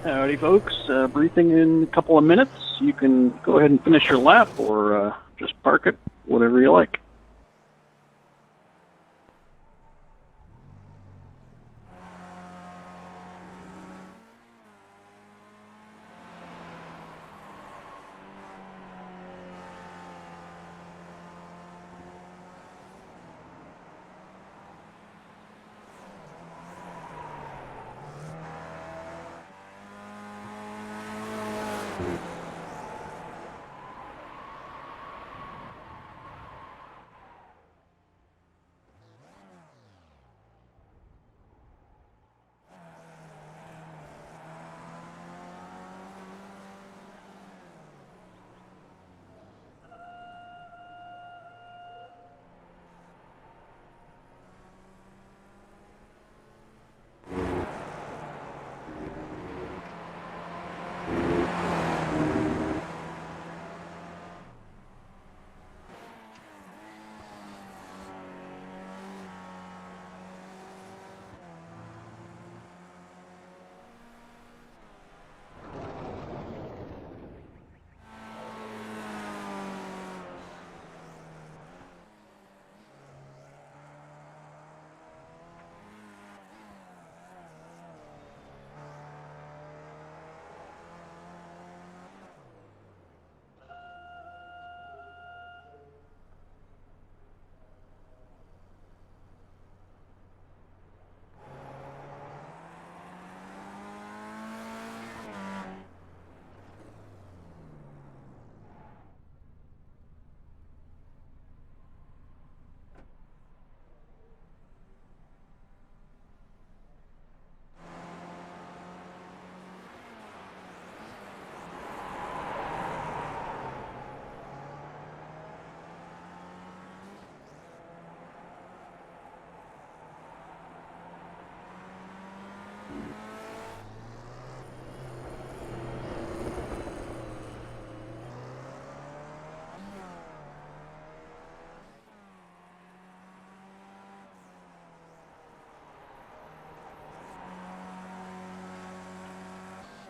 Howdy, folks. Briefing in a couple of minutes. You can go ahead and finish your lap or just park it, whatever you like.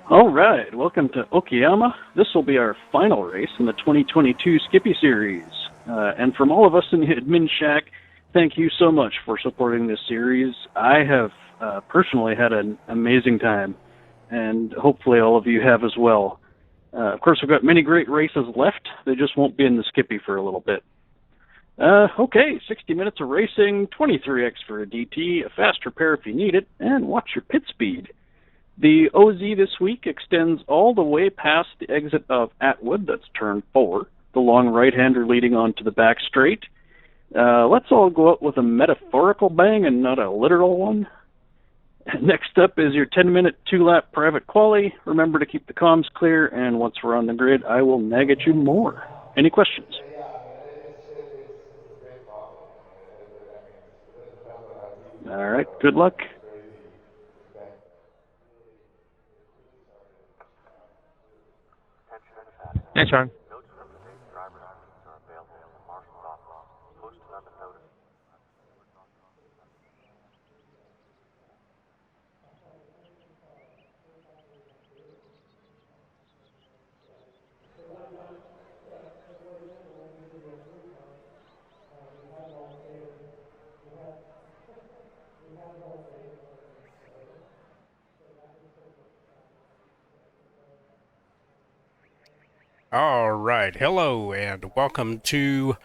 All right, welcome to Okayama. This will be our final race in the 2022 Skippy Series. And from all of us in the admin shack, thank you so much for supporting this series. I have personally had an amazing time, and hopefully all of you have as well. Of course, we've got many great races left. They just won't be in the Skippy for a little bit. Okay, 60 minutes of racing, 23x for a DT, a fast repair if you need it, and watch your pit speed. The OZ this week extends all the way past the exit of Atwood, that's turn 4, the long right-hander leading onto the back straight. Let's all go out with a metaphorical bang and not a literal one. Next up is your 10-minute 2-lap private quali. Remember to keep the comms clear, and once we're on the grid, I will nag at you more. Any questions? All right, good luck. Thanks, Ron. All right, hello and welcome to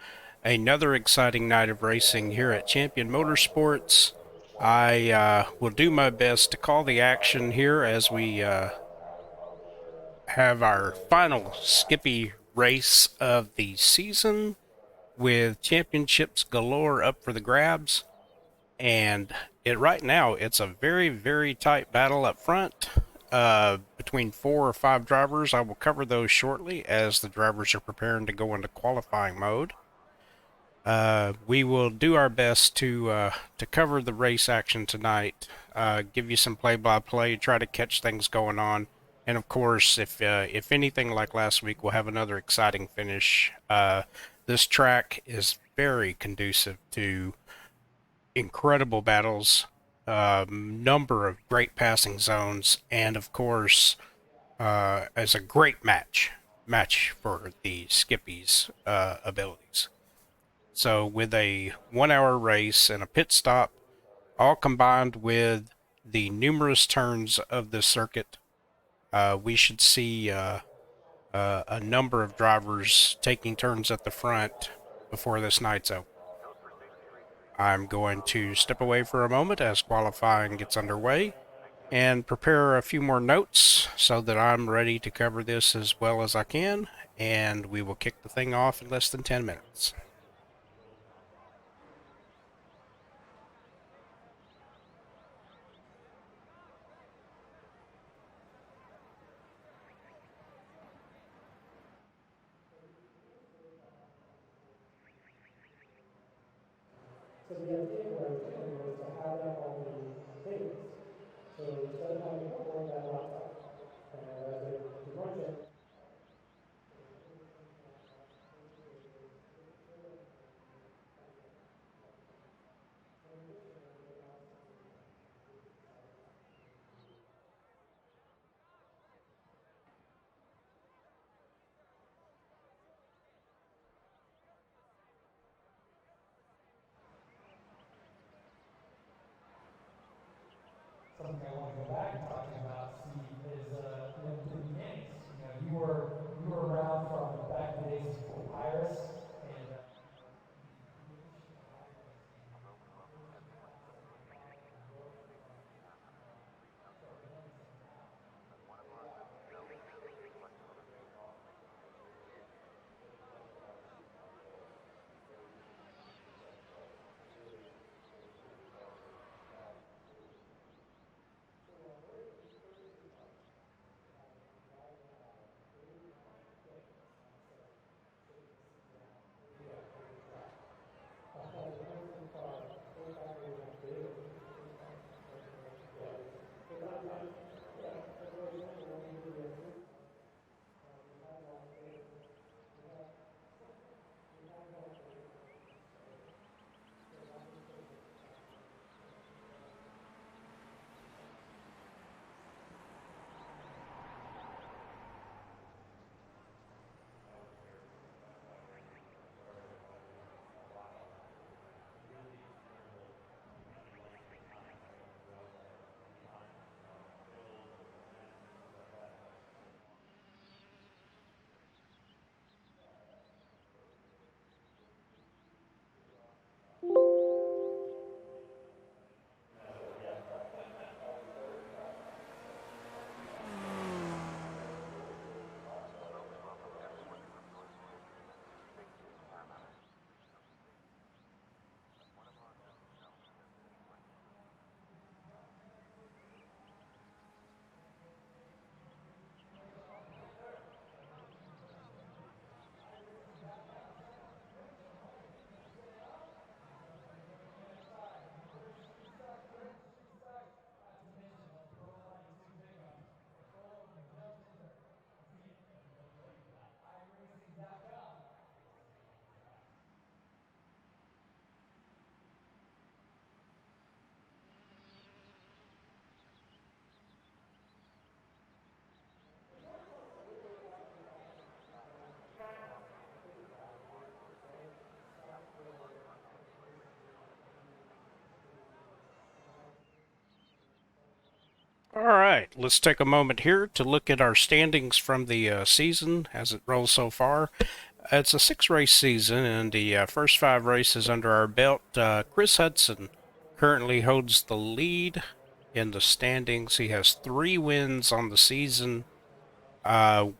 another exciting night of racing here at Champion Motorsports. I will do my best to call the action here as we have our final Skippy race of the season with championships galore up for the grabs. And right now, it's a very, very tight battle up front between 4 or 5 drivers. I will cover those shortly as the drivers are preparing to go into qualifying mode. We will do our best to cover the race action tonight, give you some play-by-play, try to catch things going on, and of course, if anything like last week, we'll have another exciting finish. This track is very conducive to incredible battles number of great passing zones, and of course, as a great match for the Skippy's abilities. So with a 1 hour race and a pit stop, all combined with the numerous turns of this circuit, we should see a number of drivers taking turns at the front before this night's over. I'm going to step away for a moment as qualifying gets underway and prepare a few more notes so that I'm ready to cover this as well as I can, and we will kick the thing off in less than 10 minutes. So the idea what I was doing was to have that all be database. So instead of having a clipboard, I had a laptop. And as I do one thing, something I want to go back and talk to you about, Steve, is the beginnings. You were around from back in the days before Pyrus, and the creation of Hybrids and the creation of classes that your father and your from then until now. All right, let's take a moment here to look at our standings from the season as it rolls so far. It's a 6 race season, and the first 5 races under our belt. Chris Hudson currently holds the lead in the standings. He has 3 wins on the season.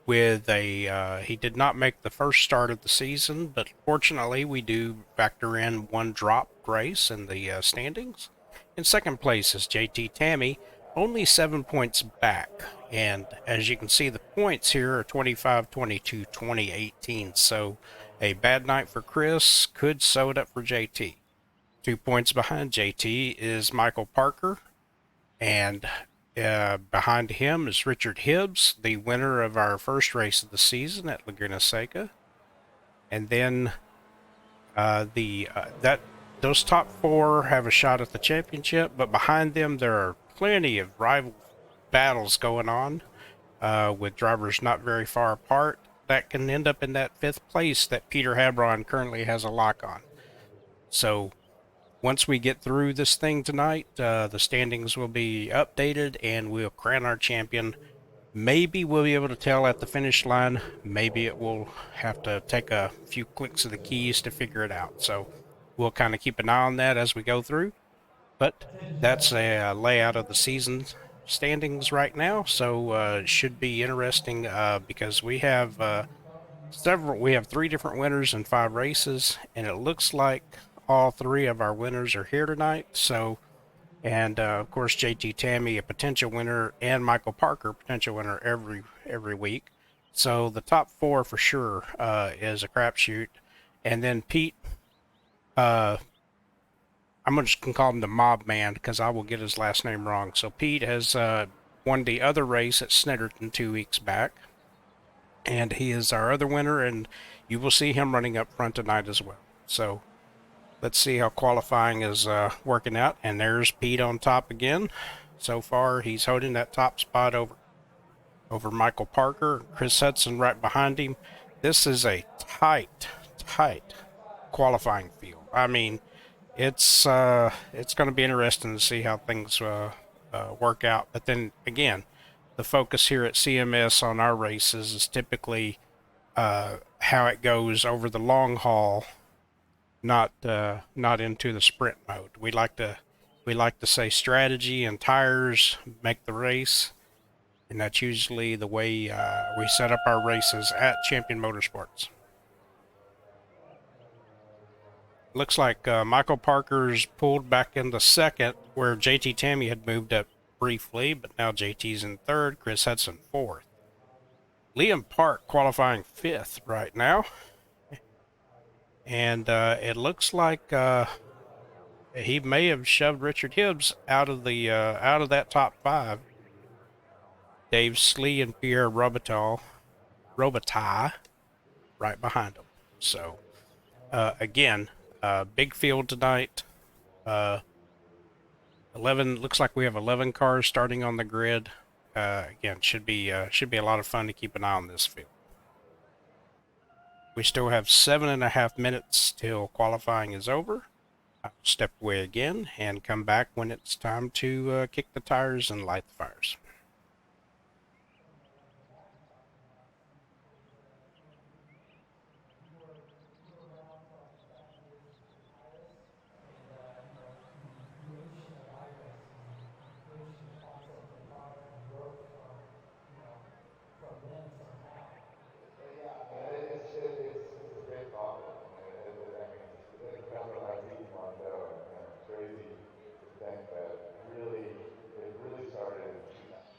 With he did not make the first start of the season, but fortunately we do factor in 1 dropped race in the standings. In second place is JT Tammy, only 7 points back. And as you can see, the points here are 25, 22, 20, 18. So a bad night for Chris could sew it up for JT. 2 points behind JT is Michael Parker, and behind him is Richard Hibbs, the winner of our first race of the season at Laguna Seca. And then that those top four have a shot at the championship, but behind them there are plenty of rival battles going on, with drivers not very far apart that can end up in that fifth place that Peter Habron currently has a lock on. So once we get through this thing tonight, the standings will be updated and we'll crown our champion. Maybe we'll be able to tell at the finish line. Maybe it will have to take a few clicks of the keys to figure it out. So we'll kind of keep an eye on that as we go through. But that's a layout of the season standings right now. So it should be interesting because we have we have three different winners in 5 races, and it looks like all three of our winners are here tonight. So, and of course, JT Tammy, a potential winner, and Michael Parker, potential winner every week. So the top four for sure is a crapshoot, and then Pete. I'm just gonna call him the Mob Man because I will get his last name wrong. So Pete has won the other race at Snetterton 2 weeks back, and he is our other winner, and you will see him running up front tonight as well. So let's see how qualifying is working out. And there's Pete on top again. So far, he's holding that top spot over Michael Parker, Chris Hudson right behind him. This is a tight qualifying field. I mean, it's going to be interesting to see how things work out. But then again, the focus here at CMS on our races is typically how it goes over the long haul, not into the sprint mode. We like to say strategy and tires make the race, and that's usually the way we set up our races at Champion Motorsports. Looks like Michael Parker's pulled back into second, where JT Tammy had moved up briefly, but now JT's in third, Chris Hudson fourth. Liam Park qualifying fifth right now. And it looks like he may have shoved Richard Hibbs out of that top five. Dave Slee and Pierre Robitaille right behind him. So again, big field tonight. 11 looks like we have 11 cars starting on the grid. Again, should be a lot of fun to keep an eye on this field. We still have 7.5 minutes till qualifying is over. I'll step away again and come back when it's time to kick the tires and light the fires. It's a great topic. I mean, it depends on how deep you want to go, and it's crazy to think that it really started in 2000.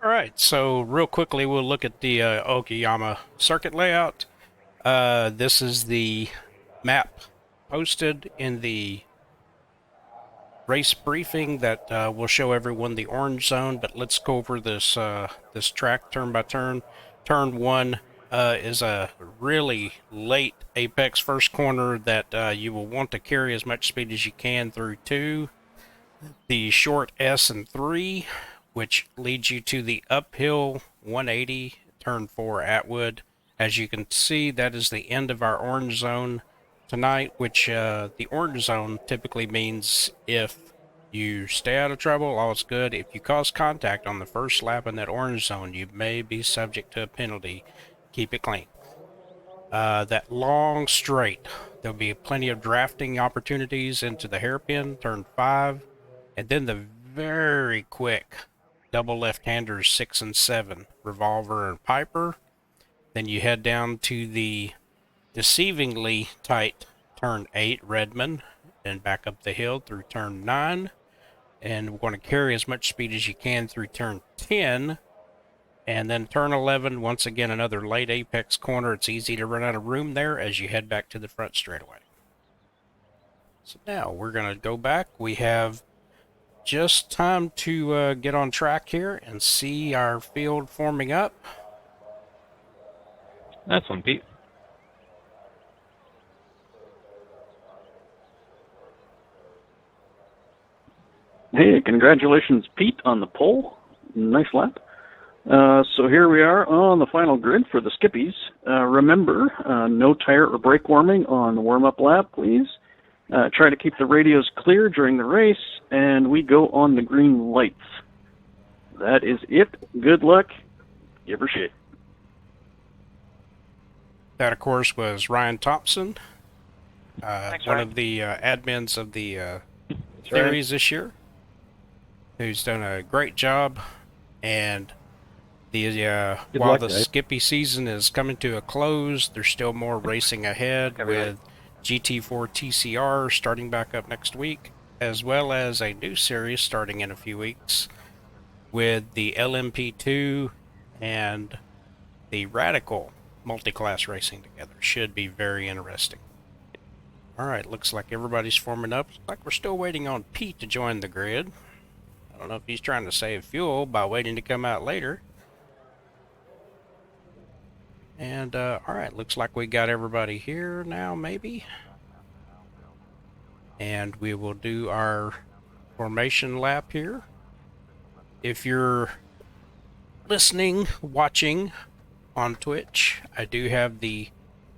All right, so real quickly, we'll look at the Okayama circuit layout. This is the map posted in the race briefing that will show everyone the orange zone. But let's go over this this track turn by turn. Turn 1 is a really late apex first corner that you will want to carry as much speed as you can through 2. The short S and 3, which leads you to the uphill 180, turn 4 Atwood. As you can see, that is the end of our orange zone tonight, which the orange zone typically means if you stay out of trouble, all's good. If you cause contact on the first lap in that orange zone, you may be subject to a penalty. Keep it clean. That long straight, there'll be plenty of drafting opportunities into the hairpin, turn 5. And then the very quick double left-handers 6 and 7, Revolver and Piper. Then you head down to the deceivingly tight turn 8, Redmond, and back up the hill through turn 9. And we're going to carry as much speed as you can through turn 10. And then turn 11, once again, another late apex corner. It's easy to run out of room there as you head back to the front straightaway. So now we're going to go back. We have just time to get on track here and see our field forming up. That's one, Pete. Hey, congratulations, Pete, on the pole. Nice lap. So here we are on the final grid for the Skippies. Remember, no tire or brake warming on the warm-up lap, please. Try to keep the radios clear during the race, and we go on the green lights. That is it. Good luck. Give her shit. That, of course, was Ryan Thompson, Thanks, one Ryan. of the admins of the series this year, who's done a great job. And while luck, the guys. Skippy season is coming to a close, there's still more racing ahead with GT4 TCR starting back up next week, as well as a new series starting in a few weeks with the LMP2 and the Radical multi-class racing together. Should be very interesting. All right, looks like everybody's forming up. Looks like we're still waiting on Pete to join the grid. I don't know if he's trying to save fuel by waiting to come out later. And, all right, looks like we got everybody here now, maybe. And we will do our formation lap here. If you're listening, watching on Twitch, I do have the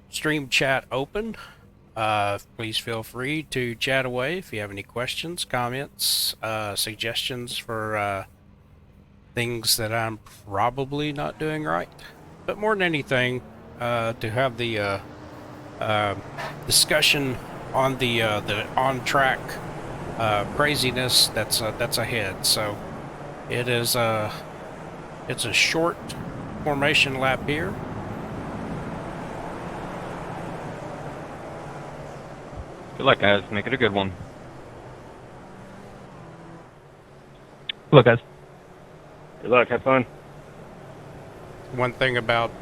stream chat open. Please feel free to chat away if you have any questions, comments, suggestions for things that I'm probably not doing right. But more than anything, to have the discussion on the on-track craziness that's ahead. So it is it's a short formation lap here. Good luck, guys. Make it a good one. Good luck, guys. Good luck. Have fun. One thing about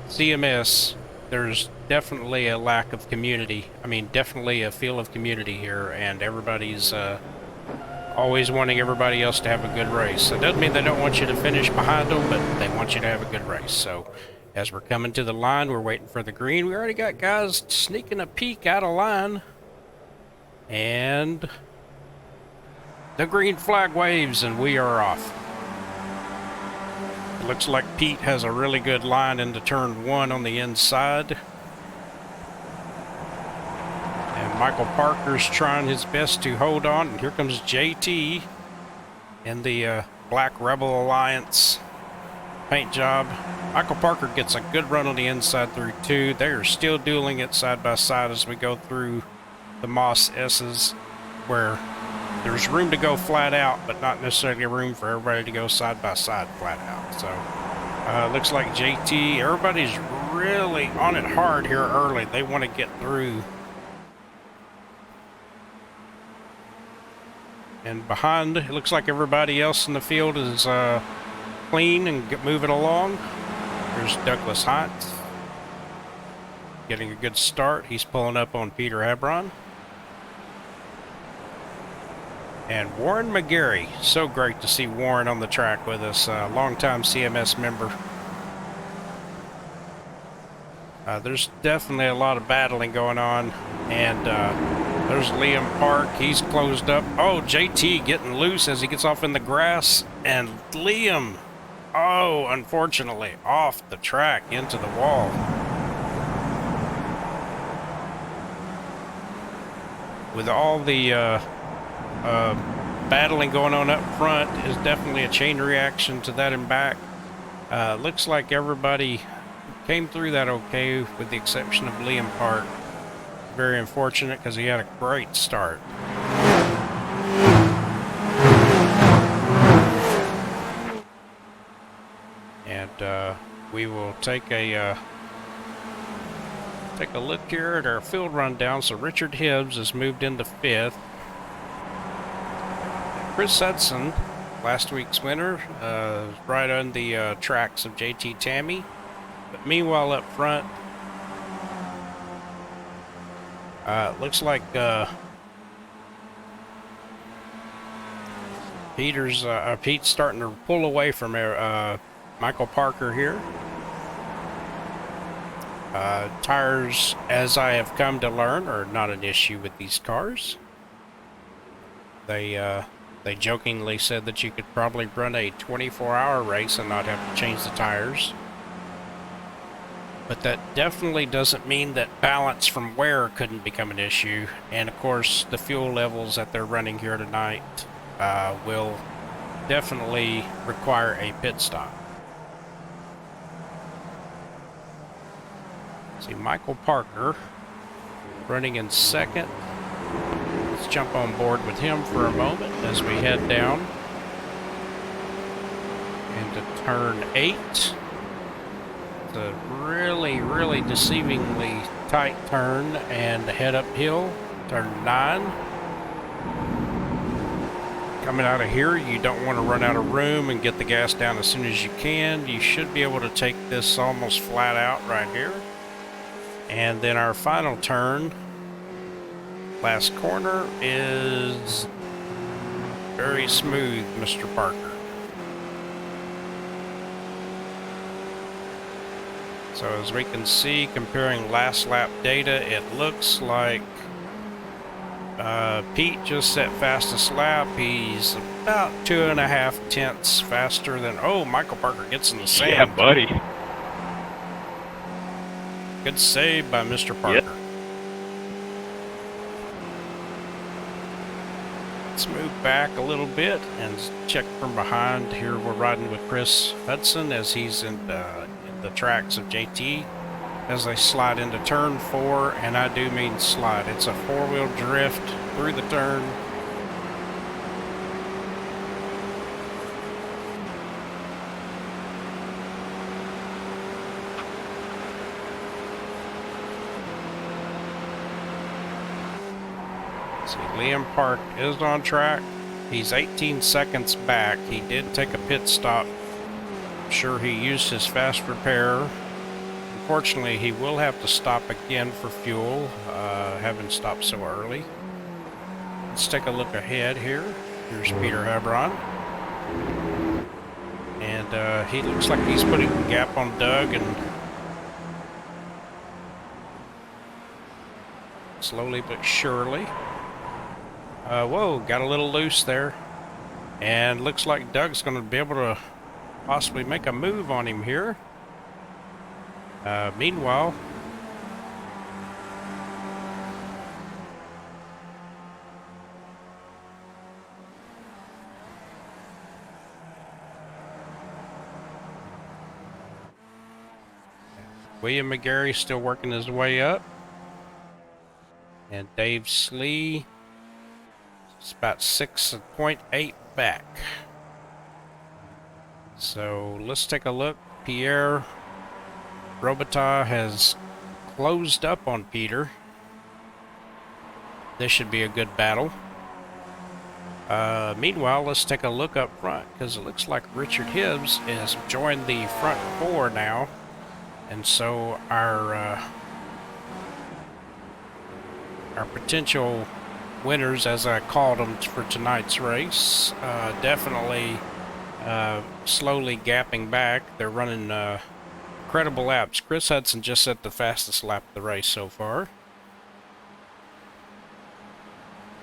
CMS, there's definitely a lack of community. I mean, definitely a feel of community here, and everybody's always wanting everybody else to have a good race. It doesn't mean they don't want you to finish behind them, but they want you to have a good race. So as we're coming to the line, we're waiting for the green. We already got guys sneaking a peek out of line. And the green flag waves, and we are off. It looks like Pete has a really good line into turn 1 on the inside. And Michael Parker's trying his best to hold on. And here comes JT in the Black Rebel Alliance paint job. Michael Parker gets a good run on the inside through 2. They are still dueling it side by side as we go through the Moss S's, where there's room to go flat out, but not necessarily room for everybody to go side by side flat out. So looks like JT, everybody's really on it hard here early. They want to get through. And behind, it looks like everybody else in the field is clean and moving along. There's Douglas Hines getting a good start. He's pulling up on Peter Hebron. And Warren McGarry. So great to see Warren on the track with us, a longtime CMS member. There's definitely a lot of battling going on. And there's Liam Park. He's closed up. Oh, JT getting loose as he gets off in the grass. And Liam, oh, unfortunately, off the track into the wall. With all the battling going on up front, is definitely a chain reaction to that and back. Looks like everybody came through that okay, with the exception of Liam Park. very unfortunate because he had a great start. And we will take a look here at our field rundown. So Richard Hibbs has moved into 5th. Chris Hudson, last week's winner, right on the tracks of JT Tammy. But meanwhile, up front, it looks like Pete's starting to pull away from Michael Parker here. Tires, as I have come to learn, are not an issue with these cars. They jokingly said that you could probably run a 24-hour race and not have to change the tires. But that definitely doesn't mean that balance from wear couldn't become an issue. And of course, the fuel levels that they're running here tonight will definitely require a pit stop. See Michael Parker running in 2nd. Let's jump on board with him for a moment as we head down into turn 8. It's a really, really deceivingly tight turn and head uphill. Turn 9. Coming out of here, you don't want to run out of room and get the gas down as soon as you can. You should be able to take this almost flat out right here. And then our final turn, last corner, is very smooth, Mr. Parker. So as we can see, comparing last lap data, it looks like Pete just set fastest lap. He's about 2.5 tenths faster than... Oh, Michael Parker gets in the sand. Yeah, buddy. Good save by Mr. Parker. Yep. Let's move back a little bit and check from behind. Here we're riding with Chris Hudson as he's in the tracks of JT as they slide into turn 4, and I do mean slide. It's a 4-wheel drift through the turn. See, Liam Park is on track. He's 18 seconds back. He did take a pit stop. I'm sure he used his fast repair. Unfortunately, he will have to stop again for fuel, having stopped so early. Let's take a look ahead here. Here's Peter Hebron. And he looks like he's putting a gap on Doug, and slowly but surely. Whoa, got a little loose there. And looks like Doug's going to be able to possibly make a move on him here. Meanwhile, William McGarry still working his way up. And Dave Slee is about 6.8 back. So let's take a look. Pierre Robitaille has closed up on Peter. This should be a good battle. Meanwhile, let's take a look up front, because it looks like Richard Hibbs has joined the front 4 now. And so our potential winners, as I called them for tonight's race, definitely slowly gapping back. They're running incredible laps. Chris Hudson just set the fastest lap of the race so far.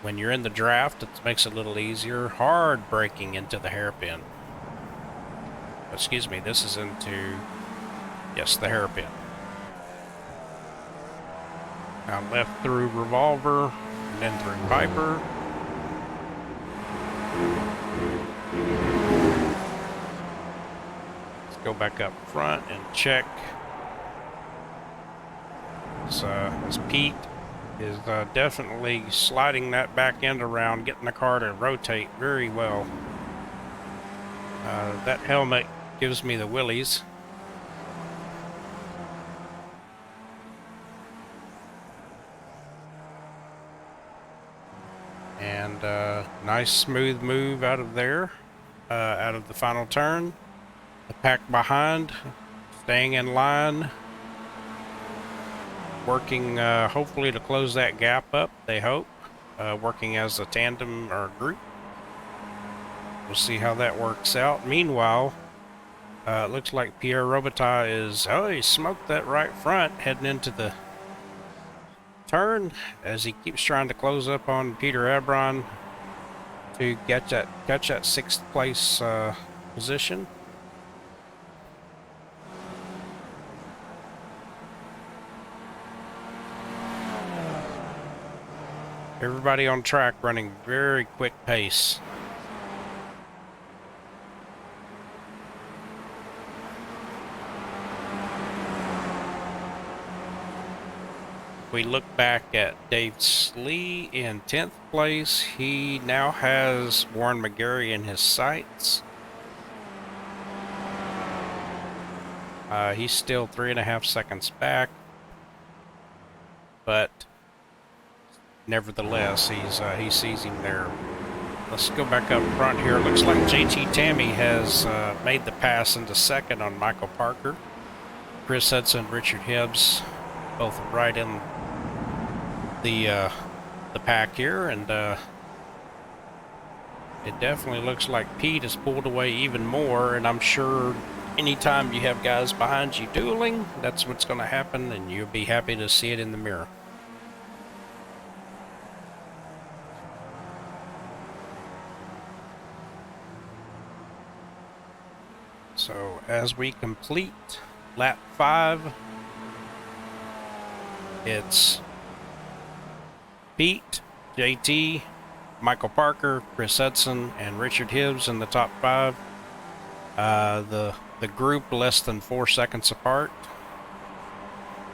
When you're in the draft, it makes it a little easier. Hard braking into the hairpin. Excuse me, this is into, yes, the hairpin. Now left through Revolver, and then through Piper. Let's go back up front and check. It's Pete is definitely sliding that back end around, getting the car to rotate very well. That helmet gives me the willies. And nice smooth move out of there, out of the final turn. The pack behind, staying in line, working hopefully to close that gap up, they hope, working as a tandem or group. We'll see how that works out. Meanwhile, it looks like Pierre Robitaille is, he smoked that right front heading into the turn as he keeps trying to close up on Peter Ebron to catch that sixth place position. Everybody on track running very quick pace. We look back at Dave Slee in 10th place. He now has Warren McGarry in his sights. He's still 3.5 seconds back, but nevertheless, he sees him there. Let's go back up front here. Looks like JT Tammy has made the pass into second on Michael Parker. Chris Hudson, Richard Hibbs, both right in the pack here, and it definitely looks like Pete has pulled away even more, and I'm sure anytime you have guys behind you dueling, that's what's going to happen, and you'll be happy to see it in the mirror. So as we complete lap 5, it's Pete, JT, Michael Parker, Chris Hudson, and Richard Hibbs in the top 5. The group less than 4 seconds apart.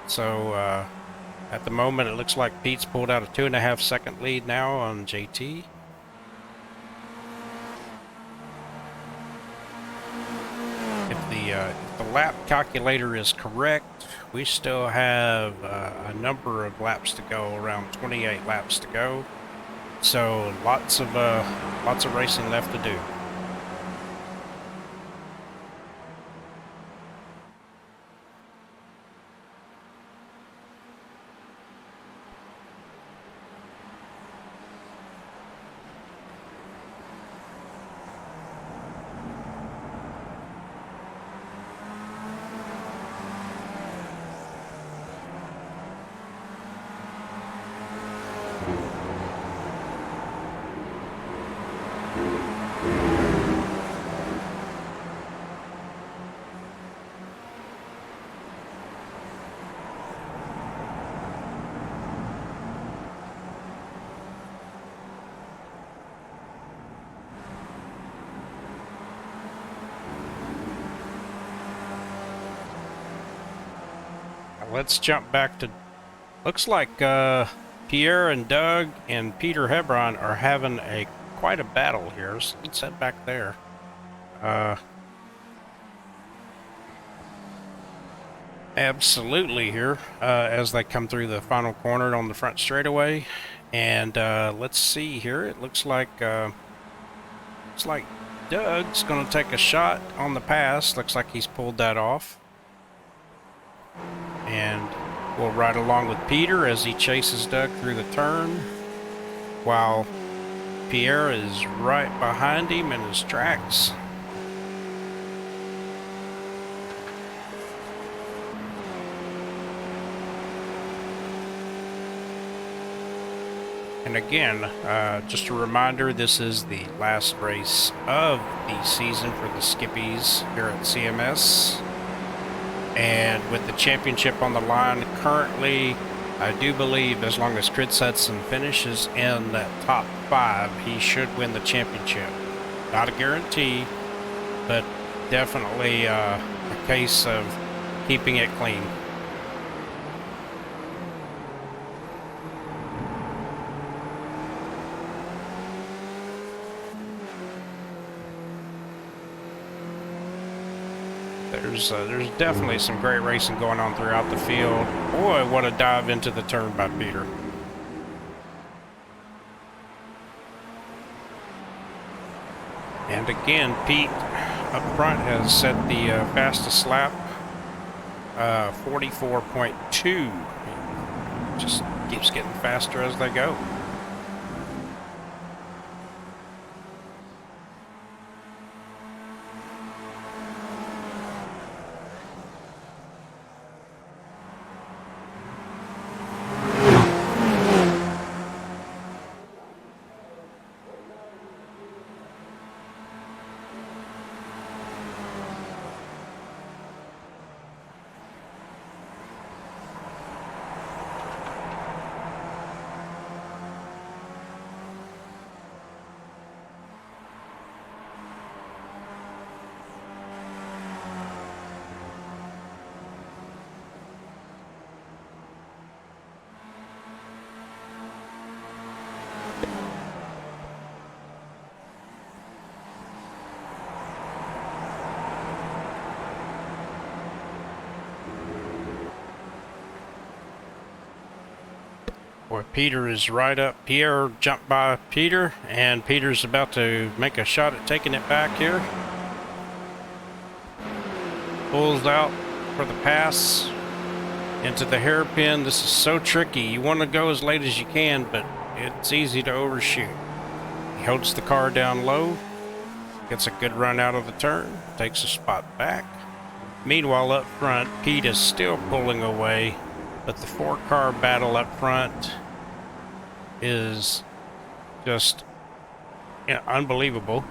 So at the moment, it looks like Pete's pulled out a 2.5 second lead now on JT. If the lap calculator is correct, we still have a number of laps to go, around 28 laps to go. So lots of racing left to do. Let's jump back to, looks like Pierre and Doug and Peter Hebron are having quite a battle here. So let's head back there. Absolutely here as they come through the final corner on the front straightaway. And let's see here. It looks like Doug's going to take a shot on the pass. Looks like he's pulled that off. And we'll ride along with Peter as he chases Doug through the turn, while Pierre is right behind him in his tracks. And again, just a reminder, this is the last race of the season for the Skippies here at CMS. And with the championship on the line currently, I do believe as long as Chris Hudson finishes in that top 5, he should win the championship. Not a guarantee, but definitely a case of keeping it clean. There's definitely some great racing going on throughout the field. Boy, what a dive into the turn by Peter. And again, Pete up front has set the fastest lap, 44.2. Just keeps getting faster as they go. Boy, Peter is right up. Pierre jumped by Peter, and Peter's about to make a shot at taking it back here. Pulls out for the pass into the hairpin. This is so tricky. You want to go as late as you can, but it's easy to overshoot. He holds the car down low, gets a good run out of the turn, takes a spot back. Meanwhile, up front, Pete is still pulling away, but the four-car battle up front is just unbelievable.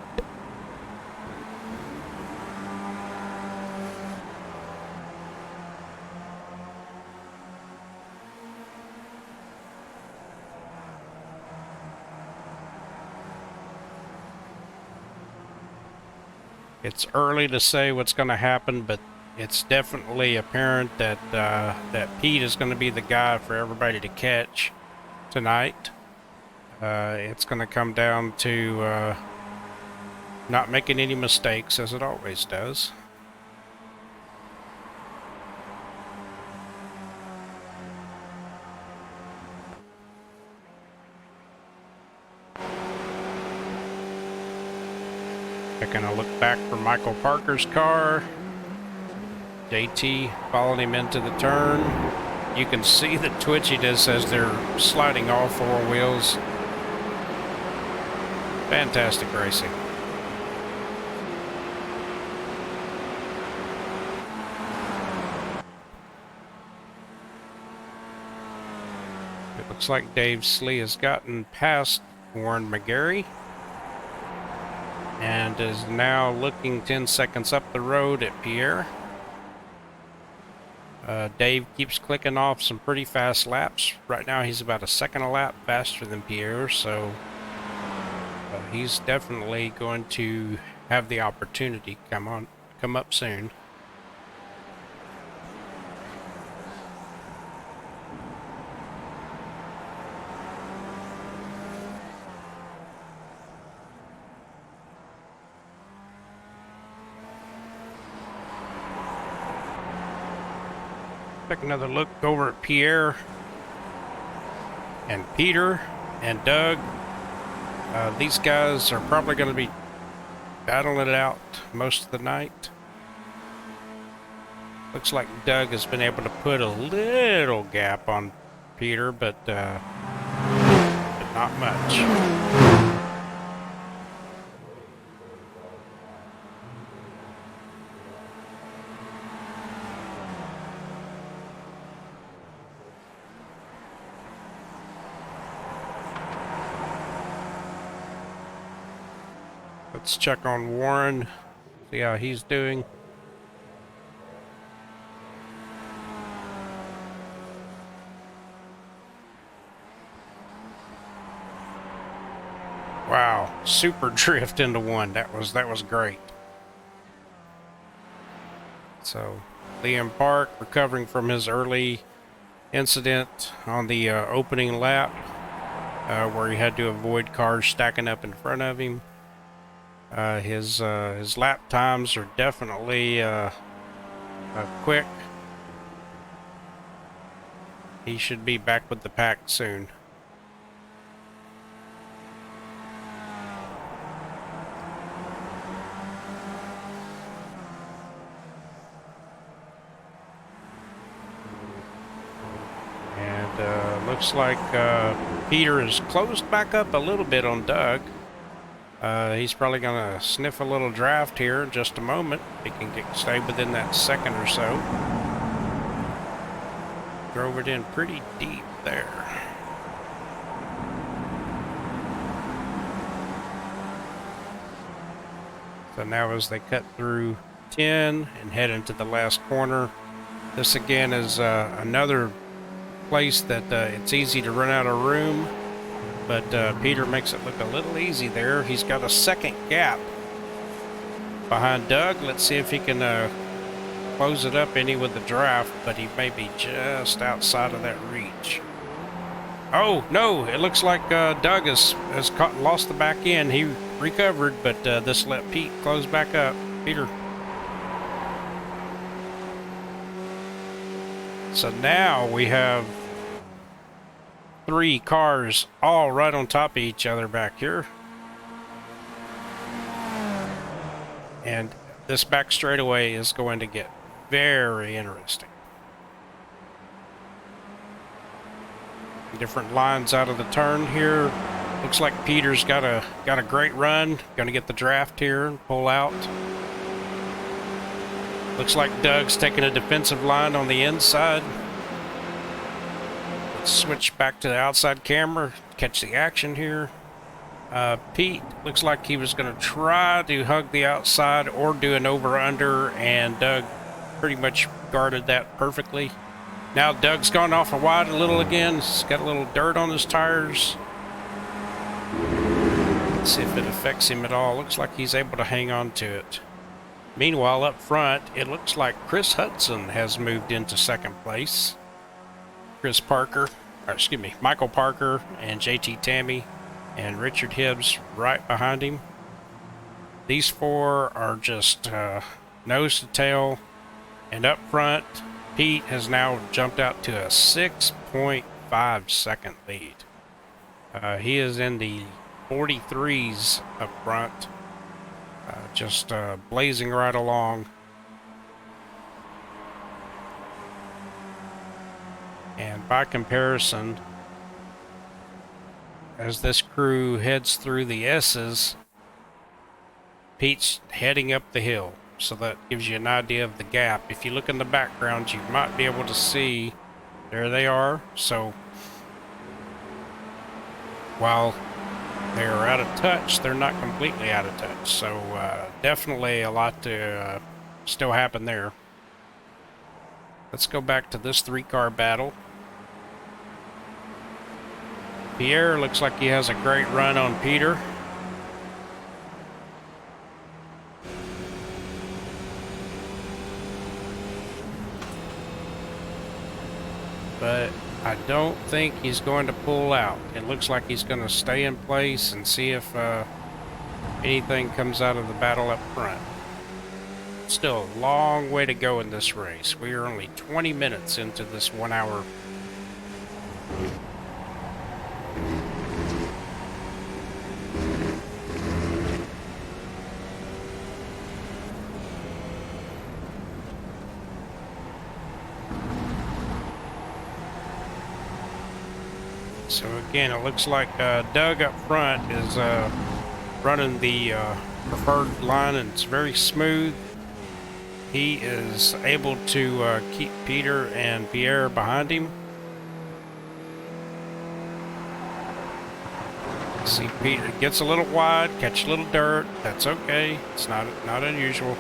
It's early to say what's going to happen, but it's definitely apparent that that Pete is going to be the guy for everybody to catch tonight. It's going to come down to not making any mistakes, as it always does. Taking a look back for Michael Parker's car. JT followed him into the turn. You can see the twitchiness as they're sliding all four wheels. Fantastic racing. It looks like Dave Slee has gotten past Warren McGarry and is now looking 10 seconds up the road at Pierre. Dave keeps clicking off some pretty fast laps. Right now he's about a second a lap faster than Pierre, so he's definitely going to have the opportunity come up soon. Take another look over at Pierre and Peter and Doug. These guys are probably going to be battling it out most of the night. Looks like Doug has been able to put a little gap on Peter, but not much. Let's check on Warren, see how he's doing. Wow, super drift into one. That was great. So, Liam Park recovering from his early incident on the opening lap, where he had to avoid cars stacking up in front of him. His lap times are definitely quick. He should be back with the pack soon. And looks like Peter is closed back up a little bit on Doug. He's probably going to sniff a little draft here in just a moment. He can stay within that second or so. Drove it in pretty deep there. So now as they cut through 10 and head into the last corner, this again is another place that it's easy to run out of room, but Peter makes it look a little easy there. He's got a second gap behind Doug. Let's see if he can close it up any with the draft, but he may be just outside of that reach. Oh no, it looks like Doug has lost the back end. He recovered, but this let Pete close back up. Peter. So now we have 3 cars all right on top of each other back here. And this back straightaway is going to get very interesting. Different lines out of the turn here. Looks like Peter's got a great run. Going to get the draft here and pull out. Looks like Doug's taking a defensive line on the inside. Let's switch back to the outside camera, catch the action here. Pete looks like he was going to try to hug the outside or do an over-under, and Doug pretty much guarded that perfectly. Now Doug's gone off a wide a little again. He's got a little dirt on his tires. Let's see if it affects him at all. Looks like he's able to hang on to it. Meanwhile, up front, it looks like Chris Hudson has moved into second place. Michael Parker and JT Tammy and Richard Hibbs right behind him. These 4 are just nose to tail. And up front, Pete has now jumped out to a 6.5 second lead. He is in the 43s up front, just blazing right along. And by comparison, as this crew heads through the S's, Pete's heading up the hill. So that gives you an idea of the gap. If you look in the background, you might be able to see, there they are. So while they're out of touch, they're not completely out of touch. So definitely a lot to still happen there. Let's go back to this 3-car battle. Pierre looks like he has a great run on Peter. But I don't think he's going to pull out. It looks like he's going to stay in place and see if anything comes out of the battle up front. Still a long way to go in this race. We are only 20 minutes into this 1 hour. So again, it looks like Doug up front is running the preferred line, and it's very smooth. He is able to keep Peter and Pierre behind him. See, Peter gets a little wide, catch a little dirt. That's okay. It's not unusual.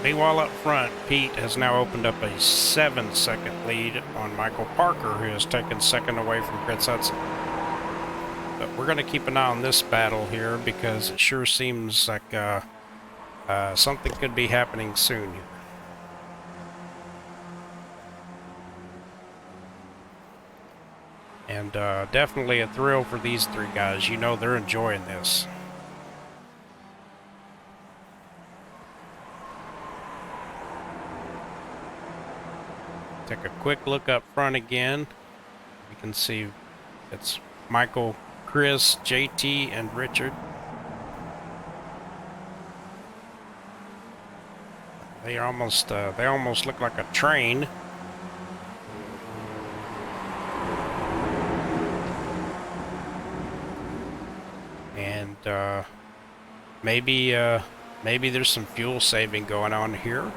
Meanwhile, up front, Pete has now opened up a 7-second lead on Michael Parker, who has taken second away from Chris Hudson. But we're going to keep an eye on this battle here because it sure seems like something could be happening soon here. And definitely a thrill for these 3 guys. You know they're enjoying this. Take a quick look up front again. You can see it's Michael, Chris, JT, and Richard. They almost look like a train. And maybe there's some fuel saving going on here.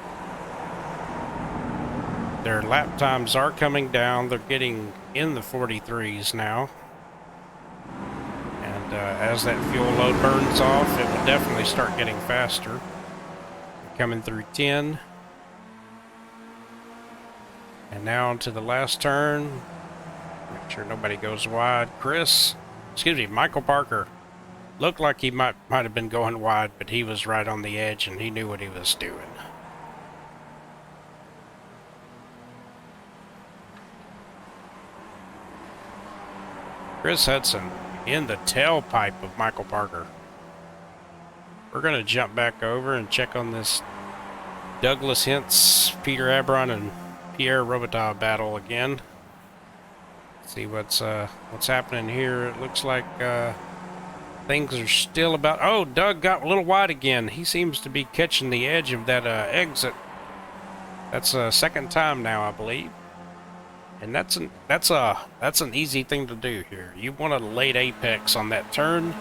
Their lap times are coming down. They're getting in the 43s now. And as that fuel load burns off, it will definitely start getting faster. Coming through 10. And now onto the last turn. Make sure nobody goes wide. Michael Parker. Looked like he might have been going wide, but he was right on the edge and he knew what he was doing. Chris Hudson in the tailpipe of Michael Parker. We're going to jump back over and check on this Douglas Hintz, Peter Abron, and Pierre Robitaille battle again. See what's happening here. It looks like things are still about... Oh, Doug got a little wide again. He seems to be catching the edge of that exit. That's a second time now, I believe. And that's an easy thing to do here. You want a late apex on that turn,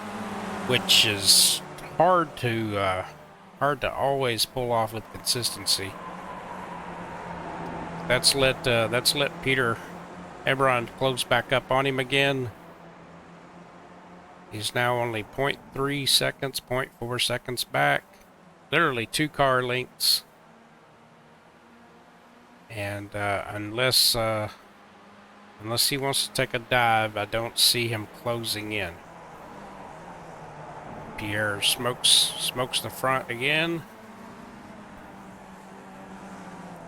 which is hard to always pull off with consistency. That's let Peter Ebron close back up on him again. He's now only 0.3 seconds, 0.4 seconds back. Literally 2 car lengths. And unless he wants to take a dive, I don't see him closing in. Pierre smokes the front again.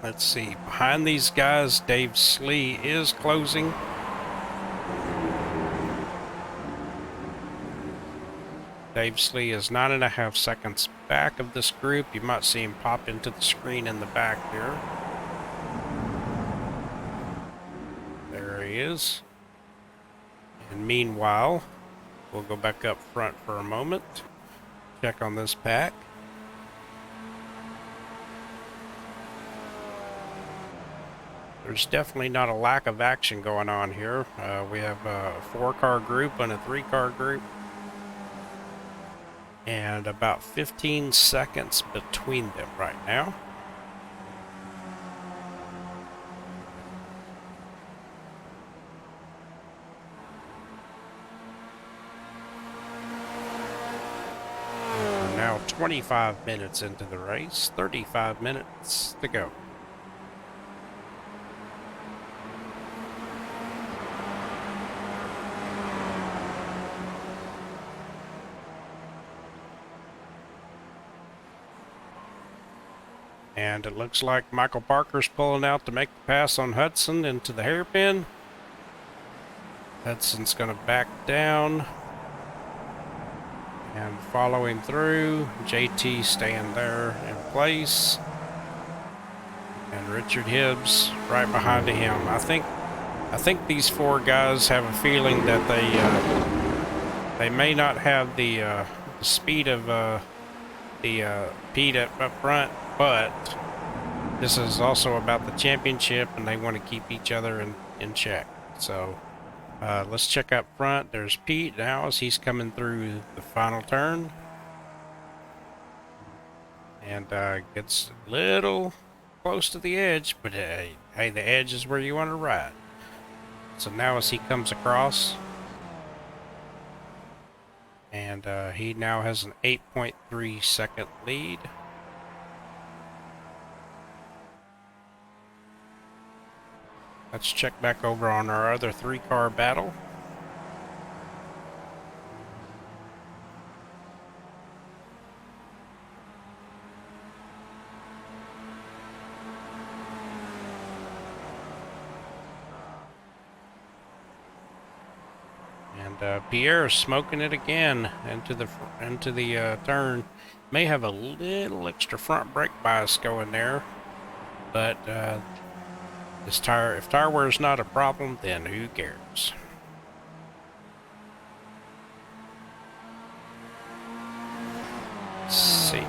Let's see. Behind these guys, Dave Slee is closing. Dave Slee is 9.5 seconds back of this group. You might see him pop into the screen in the back here. There he is. And meanwhile, we'll go back up front for a moment. Check on this pack. There's definitely not a lack of action going on here. We have a 4-car group and a 3-car group. And about 15 seconds between them right now. We're now 25 minutes into the race, 35 minutes to go. And it looks like Michael Parker's pulling out to make the pass on Hudson into the hairpin. Hudson's going to back down and follow him through. JT staying there in place. And Richard Hibbs right behind him. I think these 4 guys have a feeling that they may not have the speed of the Pete up front, but this is also about the championship and they want to keep each other in check. So let's check up front. There's Pete now as he's coming through the final turn. And gets a little close to the edge, but hey, the edge is where you want to ride. So now as he comes across, and he now has an 8.3 second lead. Let's check back over on our other 3-car battle. And Pierre is smoking it again into the turn. May have a little extra front brake bias going there, but If tire wear is not a problem, then who cares? Let's see.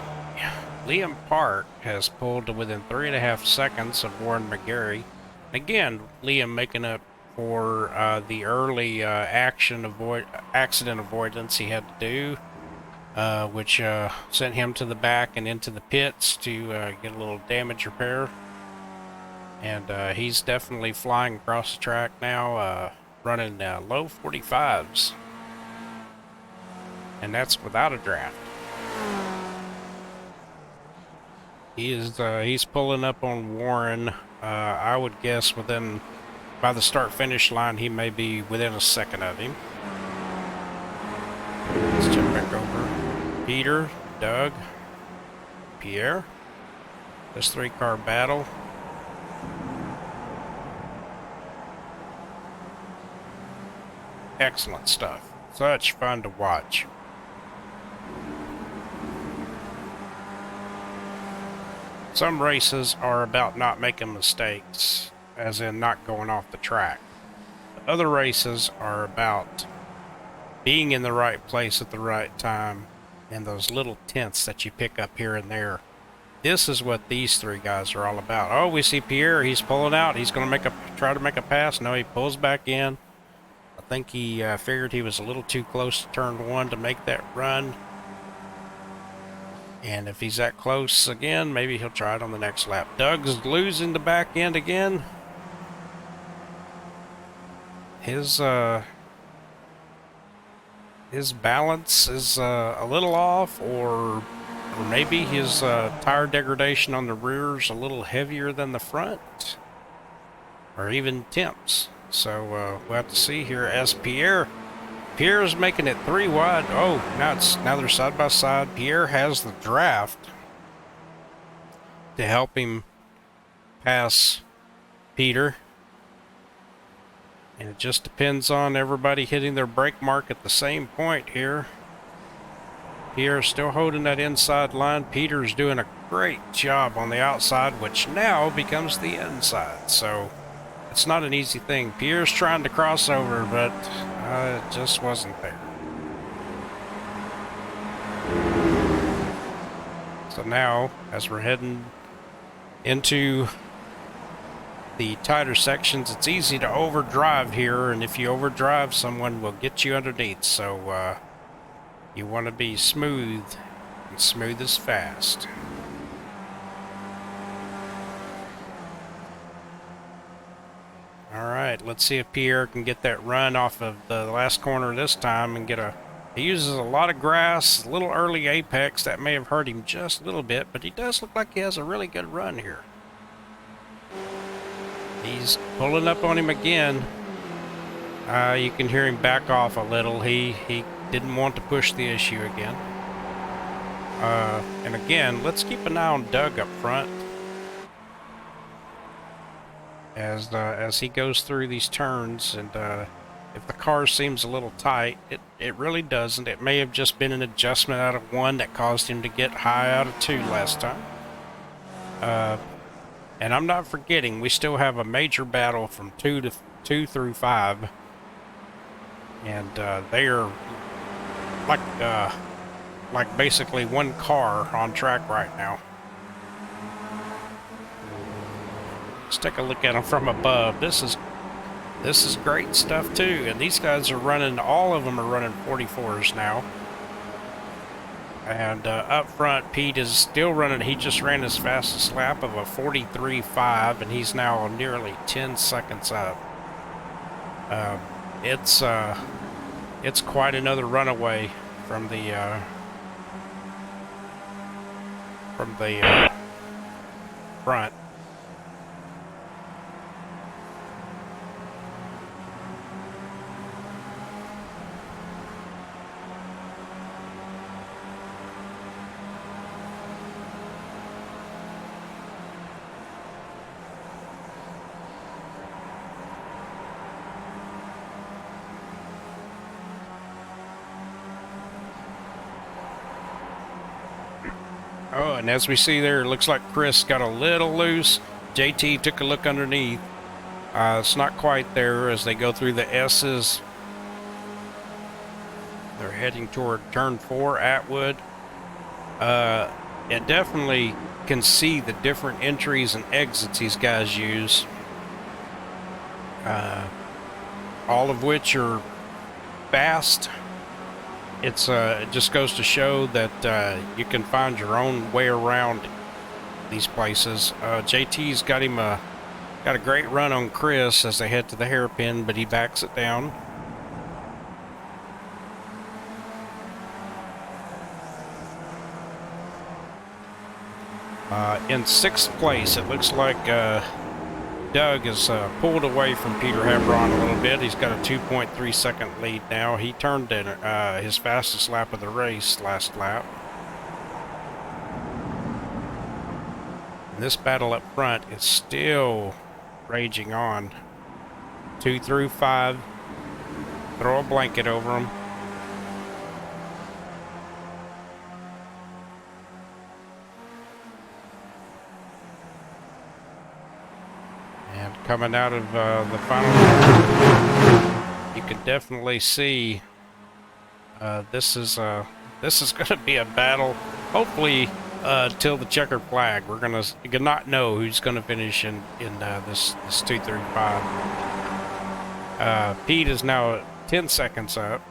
Liam Park has pulled to within 3.5 seconds of Warren McGarry. Again, Liam making up for the early accident avoidance he had to do, which sent him to the back and into the pits to get a little damage repair. And he's definitely flying across the track now, running low 45s. And that's without a draft. He's pulling up on Warren. I would guess by the start-finish line, he may be within a second of him. Let's jump back over. Peter, Doug, Pierre. This 3-car battle. Excellent stuff. Such fun to watch. Some races are about not making mistakes, as in not going off the track. Other races are about being in the right place at the right time and those little tints that you pick up here and there. This is what these 3 guys are all about. Oh, we see Pierre. He's pulling out. He's going to try to make a pass. No, he pulls back in. I think he figured he was a little too close to turn 1 to make that run. And if he's that close again, maybe he'll try it on the next lap. Doug's losing the back end again. His balance is a little off, or maybe his tire degradation on the rear is a little heavier than the front, or even temps. So we'll have to see here as Pierre's making it 3 wide. Oh, now they're side by side. Pierre has the draft to help him pass Peter. And it just depends on everybody hitting their brake mark at the same point here. Pierre's still holding that inside line. Peter's doing a great job on the outside, which now becomes the inside. So it's not an easy thing. Pierre's trying to cross over, but it just wasn't there. So now, as we're heading into the tighter sections, it's easy to overdrive here, and if you overdrive, someone will get you underneath. So you want to be smooth, and smooth is fast. Alright, let's see if Pierre can get that run off of the last corner this time and get he uses a lot of grass, a little early apex. That may have hurt him just a little bit, but he does look like he has a really good run here. He's pulling up on him again. You can hear him back off a little. He didn't want to push the issue again. And again, let's keep an eye on Doug up front. As he goes through these turns, and if the car seems a little tight, it really doesn't. It may have just been an adjustment out of 1 that caused him to get high out of 2 last time. And I'm not forgetting, we still have a major battle from 2 through 5, and they are like basically 1 car on track right now. Let's take a look at them from above. This is great stuff too, and these guys are running. All of them are running 44s now. And up front, Pete is still running. He just ran his fastest lap of a 43.5, and he's now nearly 10 seconds up. It's quite another runaway from the front. Oh, and as we see there, it looks like Chris got a little loose. JT took a look underneath, It's not quite there as they go through the S's. They're heading toward turn 4, Atwood. It definitely can see the different entries and exits these guys use. All of which are fast. It just goes to show that you can find your own way around these places. JT's got a great run on Chris as they head to the hairpin, but he backs it down. In 6th place, it looks like Doug is pulled away from Peter Hebron a little bit. He's got a 2.3 second lead now. He turned in his fastest lap of the race last lap. And this battle up front is still raging on. 2 through 5. Throw a blanket over them. And coming out of the final, you can definitely see this is going to be a battle. Hopefully, till the checkered flag, we're gonna not know who's going to finish in this 2 through 5. Pete is now 10 seconds up.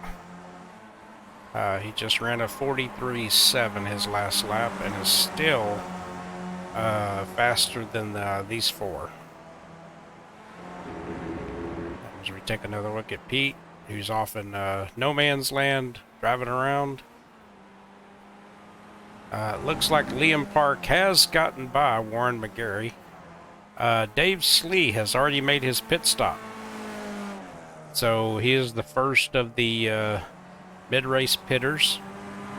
He just ran a 43.7 his last lap and is still faster than these 4. As we take another look at Pete, who's off in no man's land, driving around. Looks like Liam Park has gotten by Warren McGarry. Dave Slee has already made his pit stop. So he is the first of the mid-race pitters.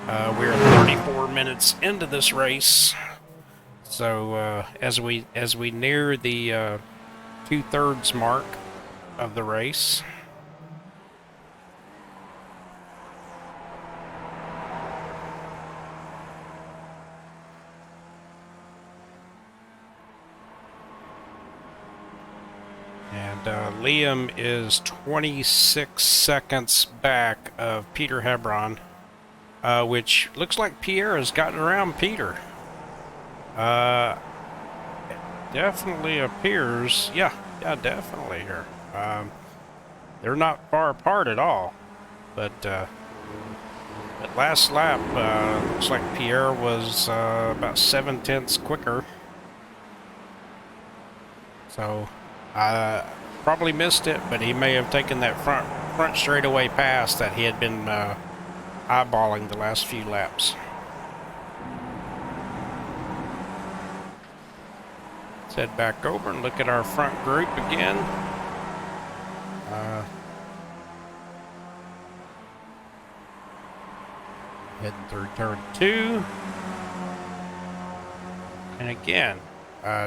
We're 34 minutes into this race. So as we near the 2/3 mark of the race. And Liam is 26 seconds back of Peter Hebron, which looks like Pierre has gotten around Peter. It definitely appears, yeah, definitely here. They're not far apart at all, but last lap looks like Pierre was about 7/10 quicker. So probably missed it, but he may have taken that front straightaway pass that he had been eyeballing the last few laps. Let's head back over and look at our front group again. Heading through turn 2. And again,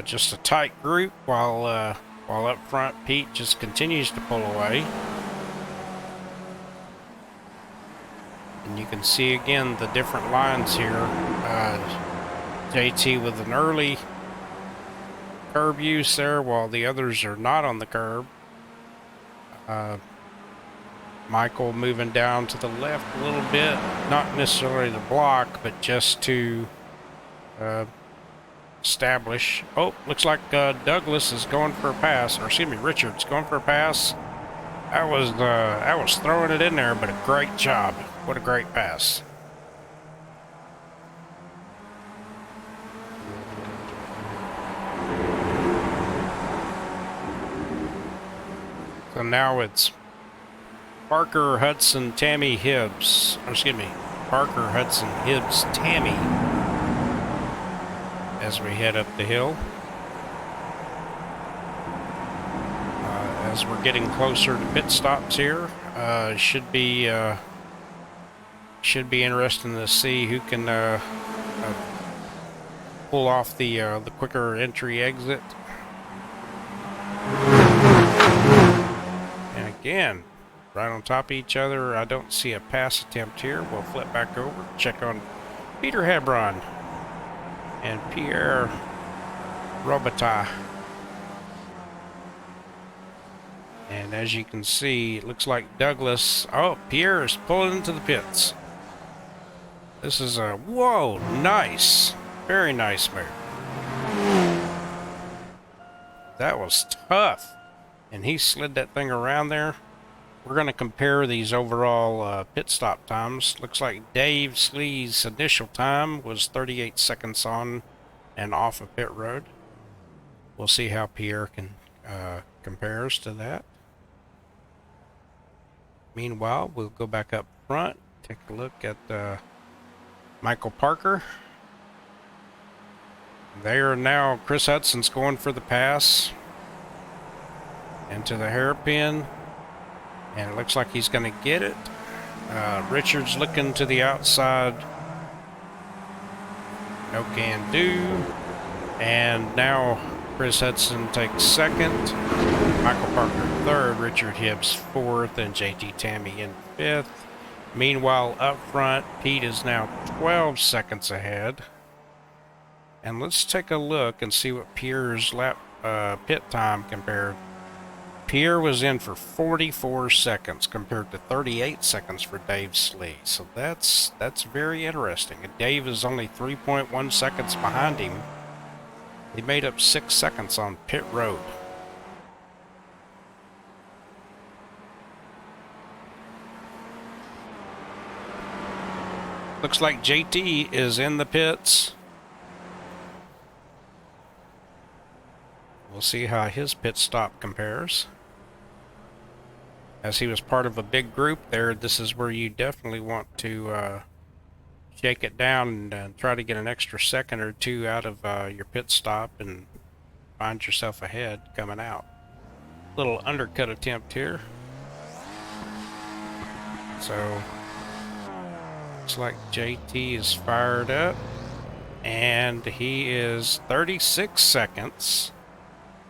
just a tight group while up front Pete just continues to pull away. And you can see again the different lines here. JT with an early curb use there while the others are not on the curb. Michael moving down to the left a little bit, not necessarily to block, but just to establish. Oh, looks like Douglas is going for a pass, or excuse me, Richard's going for a pass. I was throwing it in there, but a great job. What a great pass. So now it's Parker, Hudson, Tammy, Hibbs. Or excuse me, Parker, Hudson, Hibbs, Tammy. As we head up the hill. As we're getting closer to pit stops here, should be interesting to see who can pull off the quicker entry exit. And again, right on top of each other. I don't see a pass attempt here. We'll flip back over, check on Peter Hebron and Pierre Robitaille. And as you can see, it looks like Douglas... Oh, Pierre is pulling into the pits. This is a... Whoa, nice. Very nice move. That was tough. And he slid that thing around there. We're going to compare these overall pit stop times. Looks like Dave Slee's initial time was 38 seconds on and off of pit road. We'll see how Pierre compares to that. Meanwhile, we'll go back up front, take a look at Michael Parker. There now, Chris Hudson's going for the pass into the hairpin, and it looks like he's going to get it. Richard's looking to the outside. No can do. And now Chris Hudson takes second. Michael Parker third. Richard Hibbs fourth. And JT Tammy in fifth. Meanwhile, up front, Pete is now 12 seconds ahead. And let's take a look and see what Pierre's pit time compared. Pierre was in for 44 seconds compared to 38 seconds for Dave Slee. So that's very interesting. And Dave is only 3.1 seconds behind him. He made up 6 seconds on pit road. Looks like JT is in the pits. We'll see how his pit stop compares. As he was part of a big group there, this is where you definitely want to shake it down and try to get an extra second or two out of your pit stop and find yourself ahead coming out. Little undercut attempt here. So, looks like JT is fired up, and he is 36 seconds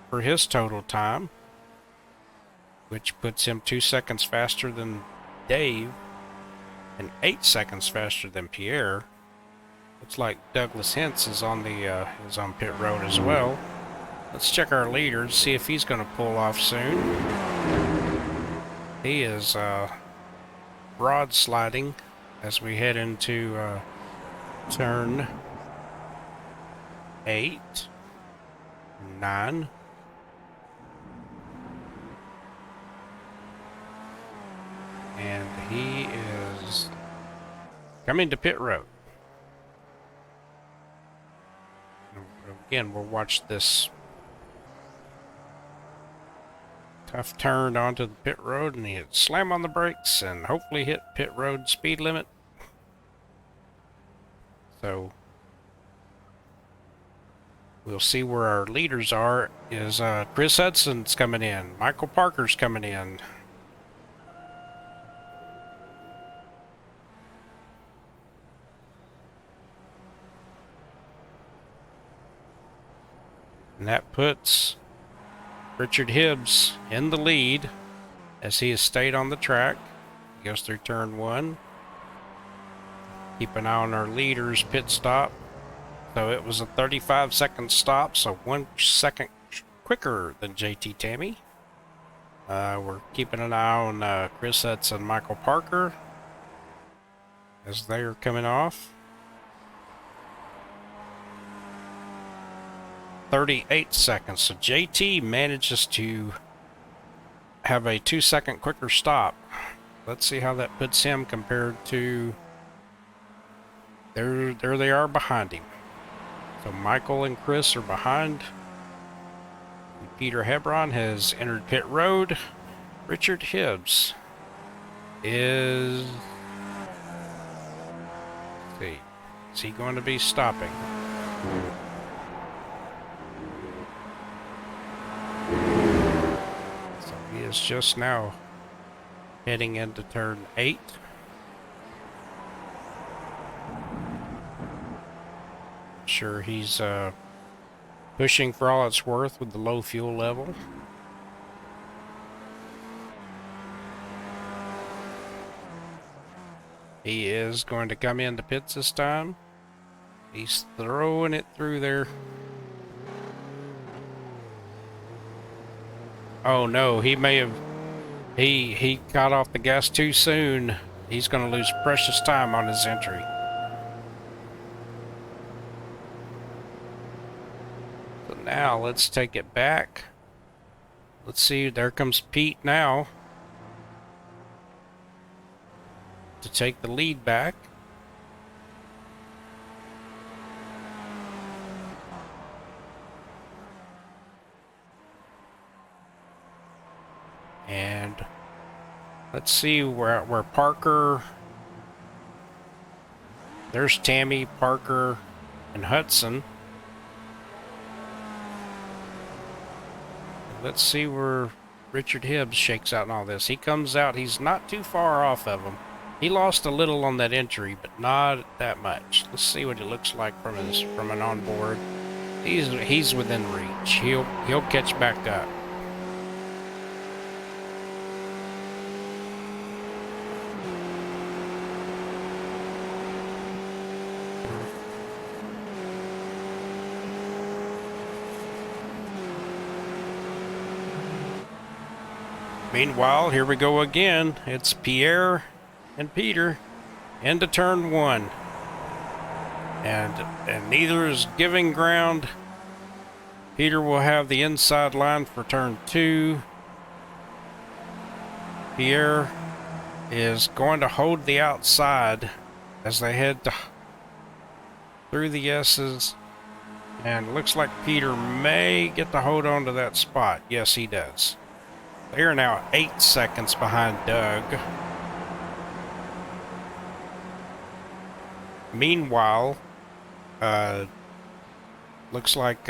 for his total time, which puts him 2 seconds faster than Dave and 8 seconds faster than Pierre. Looks like Douglas Hintz is on pit road as well. Let's check our leaders, see if he's going to pull off soon. He is broad sliding as we head into turn 8, 9. And he is coming to pit road. Again, we'll watch this tough turn onto the pit road, and he slam on the brakes and hopefully hit pit road speed limit. So we'll see where our leaders are. Is Chris Hudson's coming in, Michael Parker's coming in. And that puts Richard Hibbs in the lead as he has stayed on the track. He goes through turn 1. Keep an eye on our leader's pit stop. So it was a 35-second stop, so 1 second quicker than JT Tammy. We're keeping an eye on Chris Hudson and Michael Parker as they are coming off. 38 seconds. So JT manages to have a 2 second quicker stop. Let's see how that puts him compared to... There they are behind him. So Michael and Chris are behind. Peter Hebron has entered pit road. Richard Hibbs is... Let's see. Is he going to be stopping? He is just now heading into turn 8. Sure, he's pushing for all it's worth with the low fuel level. He is going to come into pits this time. He's throwing it through there. Oh no, he may have He got off the gas too soon. He's going to lose precious time on his entry. So now let's take it back. Let's see, there comes Pete now to take the lead back. And let's see where Parker, there's Tammy, Parker, and Hudson. Let's see where Richard Hibbs shakes out in all this. He comes out, he's not too far off of him. He lost a little on that entry, but not that much. Let's see what it looks like from an onboard. He's within reach. He'll catch back up. Meanwhile, here we go again. It's Pierre and Peter into turn one. And neither is giving ground. Peter will have the inside line for turn two. Pierre is going to hold the outside as they head through the S's. And looks like Peter may get to hold on to that spot. Yes, he does. They are now 8 seconds behind Doug. Meanwhile, looks like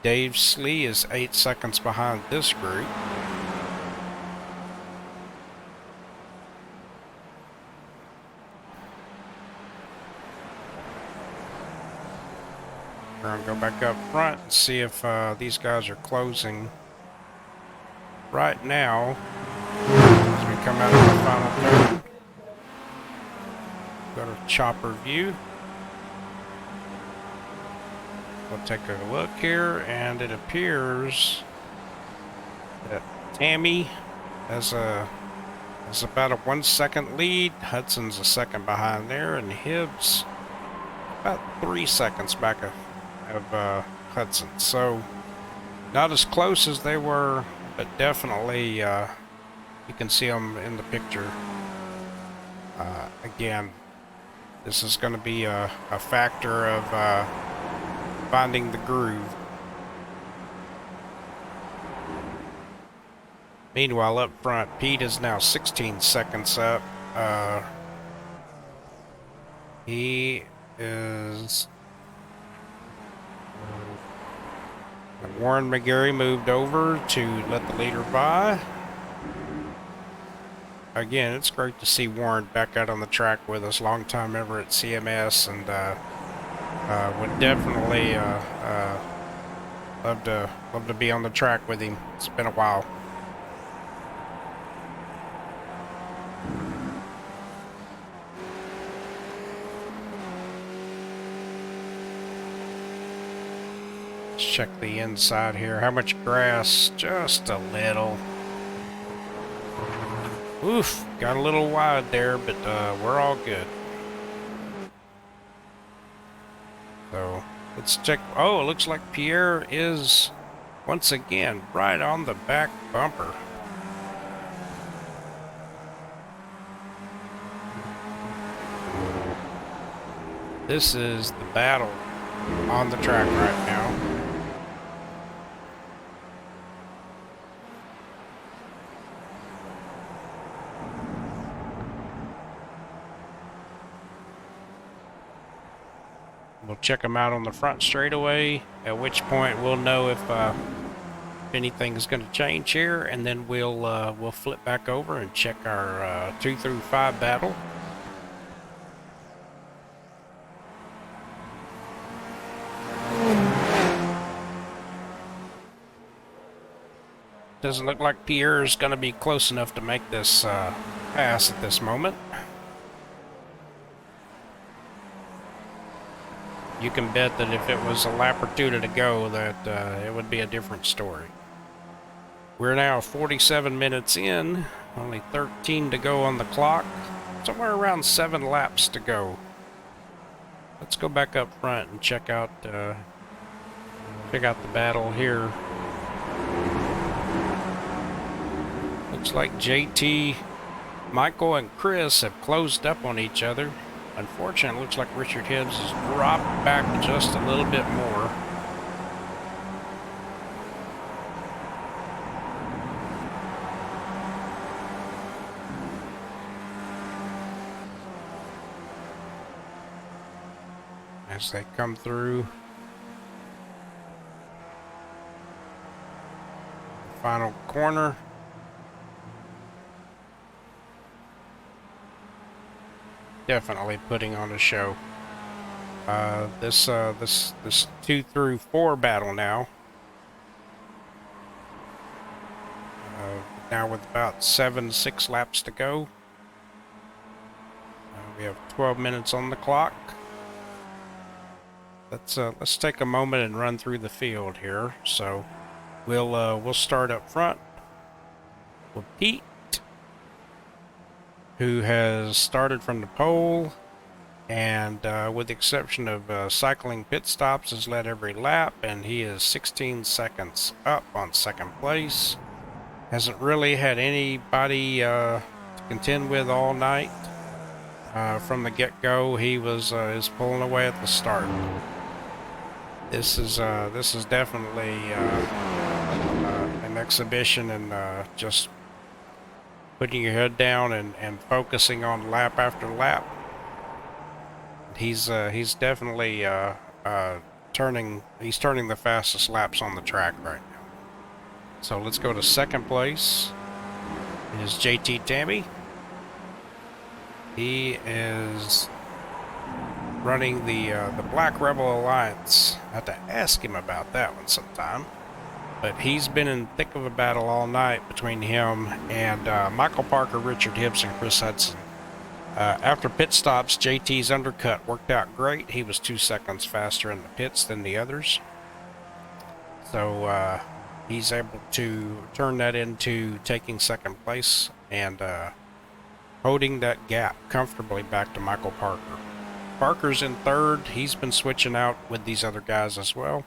Dave Slee is 8 seconds behind this group. We're going to go back up front and see if these guys are closing. Right now, as we come out of the final turn, go to chopper view. We'll take a look here, and it appears that Tammy has about a 1 second lead. Hudson's a second behind there, and Hibbs about 3 seconds back of Hudson. So not as close as they were, but definitely you can see them in the picture. Again, this is going to be a factor of finding the groove. Meanwhile, up front, Pete is now 16 seconds up. He is... Warren McGarry moved over to let the leader by. Again, it's great to see Warren back out on the track with us. Long time ever at CMS, and would definitely love to be on the track with him. It's been a while. Check the inside here. How much grass? Just a little. Oof, got a little wide there, but we're all good. So let's check. Oh, it looks like Pierre is once again right on the back bumper. This is the battle on the track right now. We'll check them out on the front straightaway, at which point we'll know if anything is going to change here, and then we'll flip back over and check our 2 through 5 battle. Doesn't look like Pierre is going to be close enough to make this pass at this moment. You can bet that if it was a lap or two to go, that it would be a different story. We're now 47 minutes in, only 13 to go on the clock. Somewhere around 7 laps to go. Let's go back up front and check out the battle here. Looks like JT, Michael, and Chris have closed up on each other. Unfortunately, it looks like Richard Hibbs has dropped back just a little bit more. As they come through the final corner. Definitely putting on a show. This 2 through 4 battle now. Now with about 6 laps to go. We have 12 minutes on the clock. Let's take a moment and run through the field here. So we'll start up front with Pete, who has started from the pole, and with the exception of cycling pit stops, has led every lap, and he is 16 seconds up on second place. Hasn't really had anybody to contend with all night. From the get-go, he is pulling away at the start. This is definitely an exhibition and just putting your head down and focusing on lap after lap. He's definitely turning the fastest laps on the track right now. So let's go to second place. Is JT Tammy. He is running the Black Rebel Alliance. I have to ask him about that one sometime. But he's been in thick of a battle all night between him and Michael Parker, Richard Hibbs, and Chris Hudson. After pit stops, JT's undercut worked out great. He was 2 seconds faster in the pits than the others. So he's able to turn that into taking second place and holding that gap comfortably back to Michael Parker. Parker's in third. He's been switching out with these other guys as well.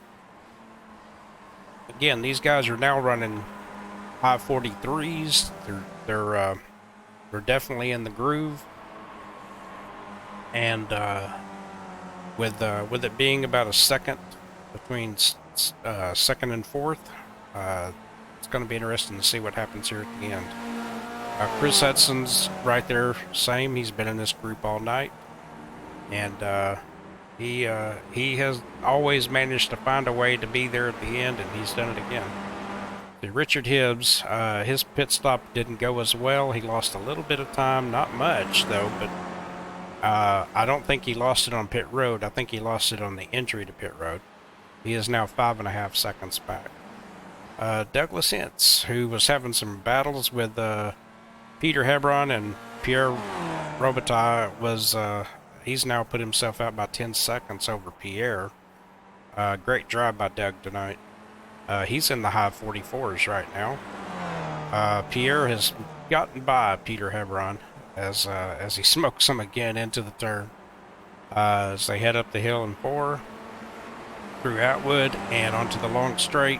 Again, these guys are now running high 43s. They're definitely in the groove, and with it being about a second between second and fourth, it's going to be interesting to see what happens here at the end. Chris Hudson's right there, same. He's been in this group all night, and he has always managed to find a way to be there at the end, and he's done it again. Richard Hibbs, his pit stop didn't go as well. He lost a little bit of time, not much though, but I don't think he lost it on pit road. I think he lost it on the entry to pit road. He is now 5.5 seconds back. Douglas Ince, who was having some battles with Peter Hebron and Pierre Robitaille, he's now put himself out by 10 seconds over Pierre. Great drive by Doug tonight. He's in the high 44s right now. Pierre has gotten by Peter Hebron as he smokes him again into the turn. As they head up the hill in 4 through Atwood and onto the long straight.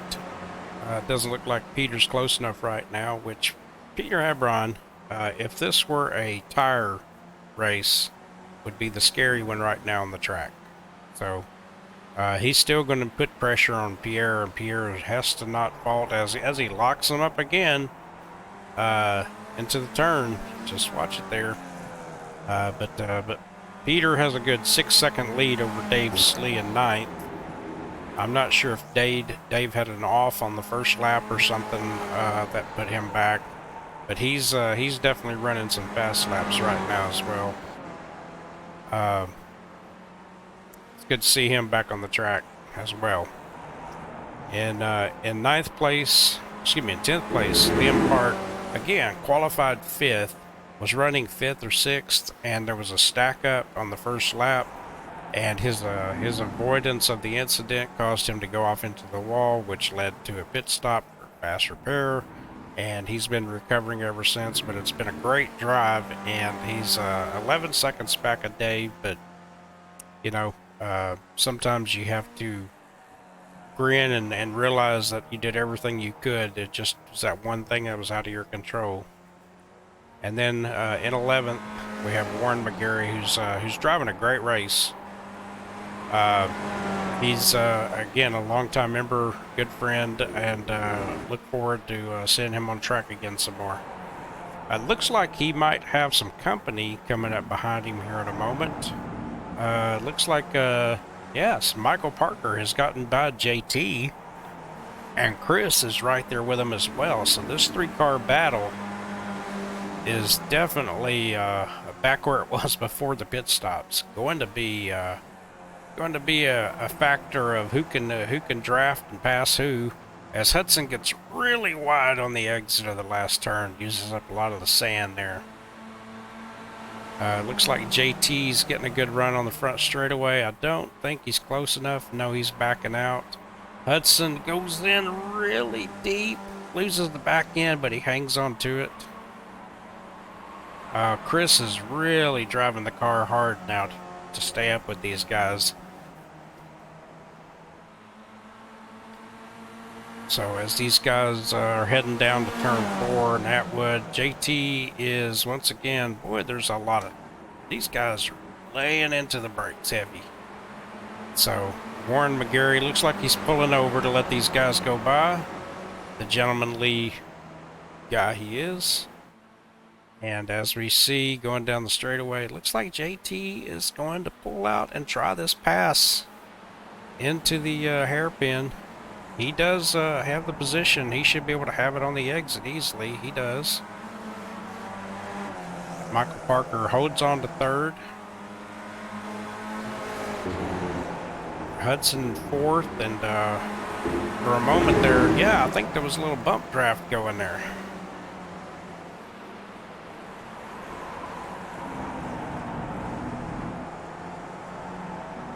It doesn't look like Peter's close enough right now, which Peter Hebron, if this were a tire race, would be the scary one right now on the track. So he's still going to put pressure on Pierre, and Pierre has to not fault as he locks him up again into the turn. Just watch it there. But Peter has a good 6-second lead over Dave Slee in 9th. I'm not sure if Dave had an off on the first lap or something that put him back, but he's definitely running some fast laps right now as well. It's good to see him back on the track as well. In 10th place, Liam Park, again, qualified 5th, was running 5th or 6th, and there was a stack up on the first lap, and his avoidance of the incident caused him to go off into the wall, which led to a pit stop for fast repair. and he's been recovering ever since, but it's been a great drive, and he's 11 seconds back a day, but you know, sometimes you have to grin and realize that you did everything you could. It just was that one thing that was out of your control. And then in 11th, we have Warren McGarry, who's driving a great race. He's again a longtime member, good friend, and look forward to seeing him on track again some more. It looks like he might have some company coming up behind him here in a moment. Looks like yes, Michael Parker has gotten by JT, and Chris is right there with him as well. So this three-car battle is definitely back where it was before the pit stops. Going to be a factor of who can draft and pass who, as Hudson gets really wide on the exit of the last turn, uses up a lot of the sand there. Looks like JT's getting a good run on the front straightaway. I don't think he's close enough. No, he's backing out. Hudson goes in really deep, loses the back end, but he hangs on to it. Chris is really driving the car hard now to stay up with these guys. So as these guys are heading down to turn 4 in Atwood, JT is once again, boy, there's a lot of, these guys are laying into the brakes heavy. So Warren McGarry looks like he's pulling over to let these guys go by. The gentlemanly guy he is. And as we see going down the straightaway, it looks like JT is going to pull out and try this pass into the hairpin. He does have the position. He should be able to have it on the exit easily. He does. Michael Parker holds on to third. Hudson fourth, and for a moment there, yeah, I think there was a little bump draft going there.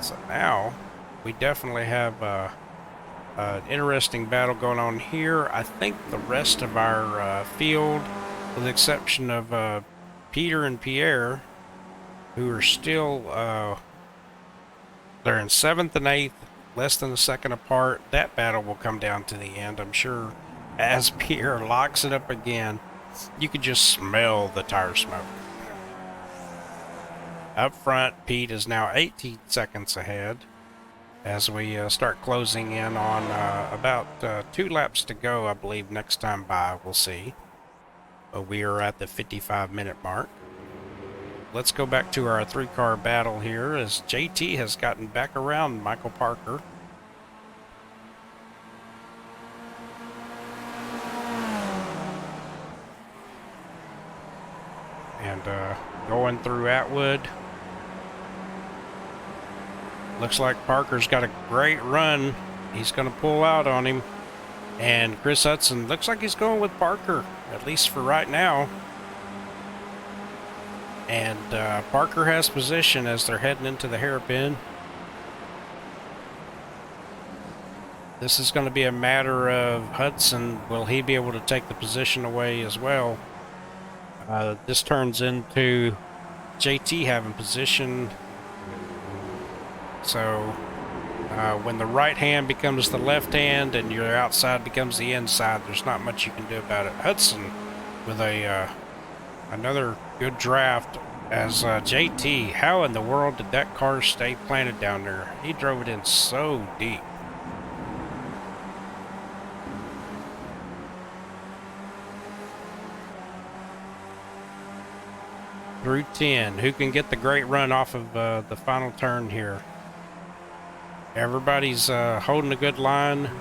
So now we definitely have an interesting battle going on here. I think the rest of our field, with the exception of Peter and Pierre, who are still they're in 7th and 8th, less than a second apart. That battle will come down to the end, I'm sure. As Pierre locks it up again, you could just smell the tire smoke. Up front, Pete is now 18 seconds ahead as we start closing in on about 2 laps to go, I believe. Next time by, we'll see. But we are at the 55-minute mark. Let's go back to our 3-car battle here as JT has gotten back around Michael Parker. And going through Atwood. Looks like Parker's got a great run. He's going to pull out on him. And Chris Hudson looks like he's going with Parker, at least for right now. And Parker has position as they're heading into the hairpin. This is going to be a matter of Hudson. Will he be able to take the position away as well? This turns into JT having position. So when the right hand becomes the left hand and your outside becomes the inside, there's not much you can do about it. Hudson with a another good draft as JT. How in the world did that car stay planted down there? He drove it in so deep. Through 10. Who can get the great run off of the final turn here? Everybody's holding a good line.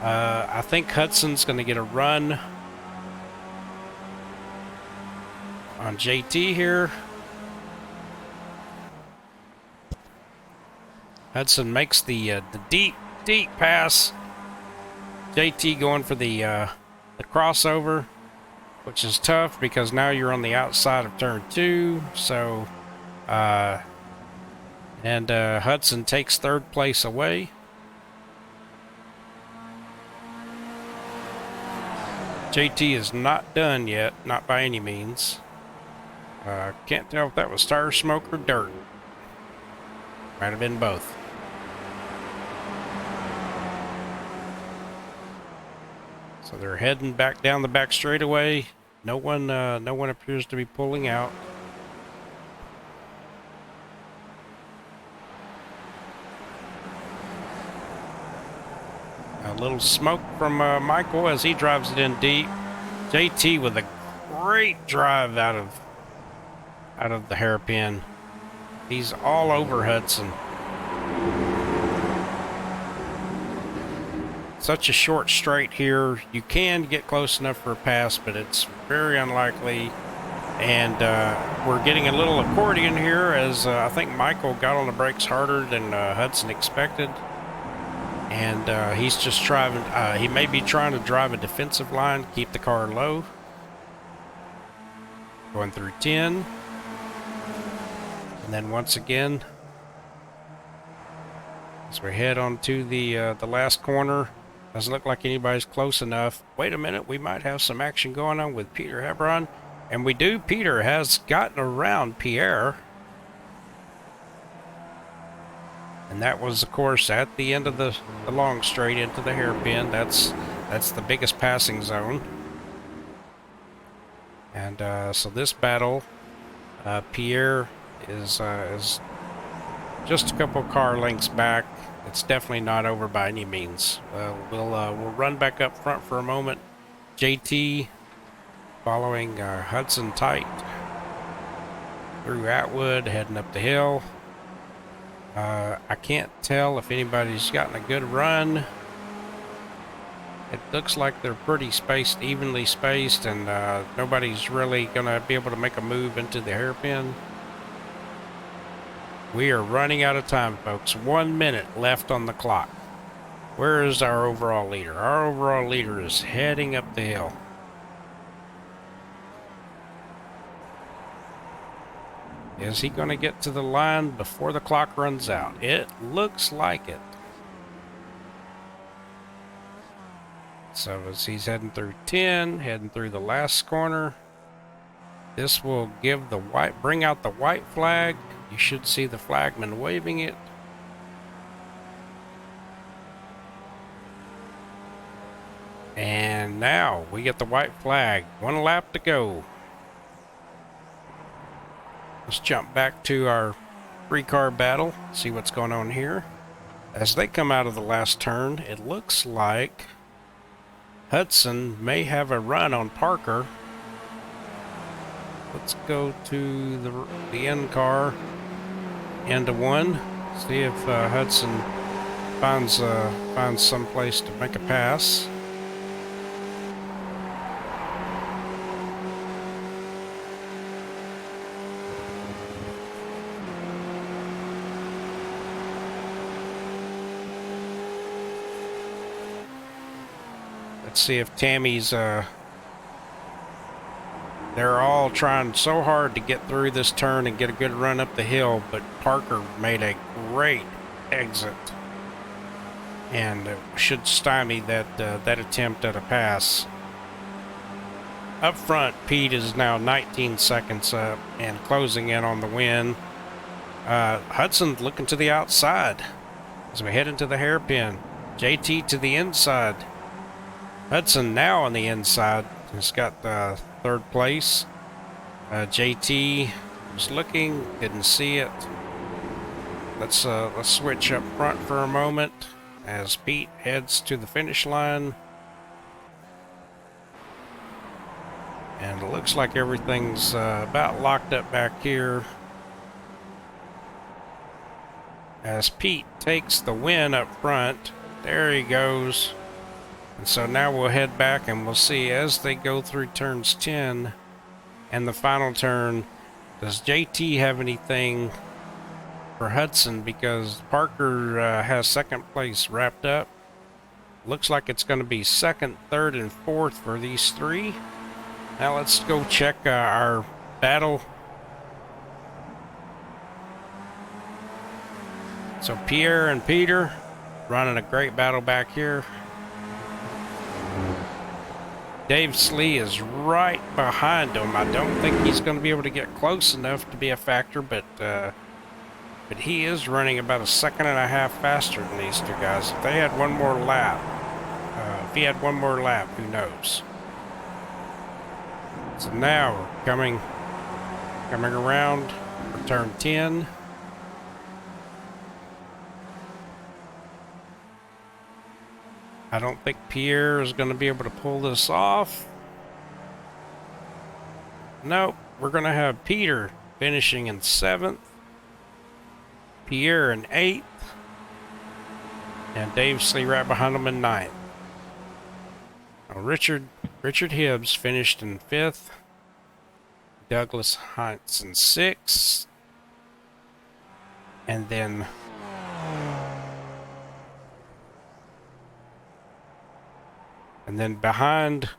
I think Hudson's going to get a run on JT here. Hudson makes the deep pass. JT going for the crossover, which is tough because now you're on the outside of turn 2. So, Hudson takes 3rd place away. JT is not done yet, not by any means. Can't tell if that was tire smoke or dirt. Might have been both. So they're heading back down the back straightaway. No one appears to be pulling out. A little smoke from Michael as he drives it in deep. JT with a great drive out of the hairpin. He's all over Hudson. Such a short straight here. You can get close enough for a pass, but it's very unlikely. And we're getting a little accordion here as I think Michael got on the brakes harder than Hudson expected. And he's just driving, he may be trying to drive a defensive line, keep the car low. Going through 10. And then once again, as we head on to the last corner, doesn't look like anybody's close enough. Wait a minute, we might have some action going on with Peter Hebron. And we do. Peter has gotten around Pierre. And that was, of course, at the end of the long straight into the hairpin. That's the biggest passing zone. And so this battle, Pierre is just a couple car lengths back. It's definitely not over by any means. We'll run back up front for a moment. JT following Hudson tight through Atwood, heading up the hill. I can't tell if anybody's gotten a good run. It looks like they're pretty spaced, evenly spaced, and nobody's really going to be able to make a move into the hairpin. We are running out of time, folks. 1 minute left on the clock. Where is our overall leader? Our overall leader is heading up the hill. Is he going to get to the line before the clock runs out? It looks like it. So as he's heading through 10, heading through the last corner, this will give the bring out the white flag. You should see the flagman waving it. And now we get the white flag. 1 lap to go. Let's jump back to our 3-car battle, see what's going on here. As they come out of the last turn, it looks like Hudson may have a run on Parker. Let's go to the end car, end of 1. See if Hudson finds some place to make a pass. Let's see if Tammy's, they're all trying so hard to get through this turn and get a good run up the hill, but Parker made a great exit. And it should stymie that attempt at a pass. Up front, Pete is now 19 seconds up and closing in on the win. Hudson's looking to the outside as we head into the hairpin. JT to the inside. Hudson now on the inside has got third place. JT was looking, didn't see it. Let's switch up front for a moment as Pete heads to the finish line. And it looks like everything's about locked up back here as Pete takes the win up front. There he goes. And so now we'll head back and we'll see as they go through turns 10 and the final turn, does JT have anything for Hudson, because Parker has second place wrapped up. Looks like it's going to be second, third, and fourth for these 3. Now let's go check our battle. So Pierre and Peter running a great battle back here. Dave Slee is right behind him. I don't think he's going to be able to get close enough to be a factor, but he is running about a second and a half faster than these two guys. If they had one more lap, if he had one more lap, who knows? So now we're coming around for turn 10. I don't think Pierre is going to be able to pull this off. Nope, we're going to have Peter finishing in 7th, Pierre in 8th, and Dave Slee right behind him in 9th. Now Richard Hibbs finished in 5th, Douglas Hines in 6th, and then behind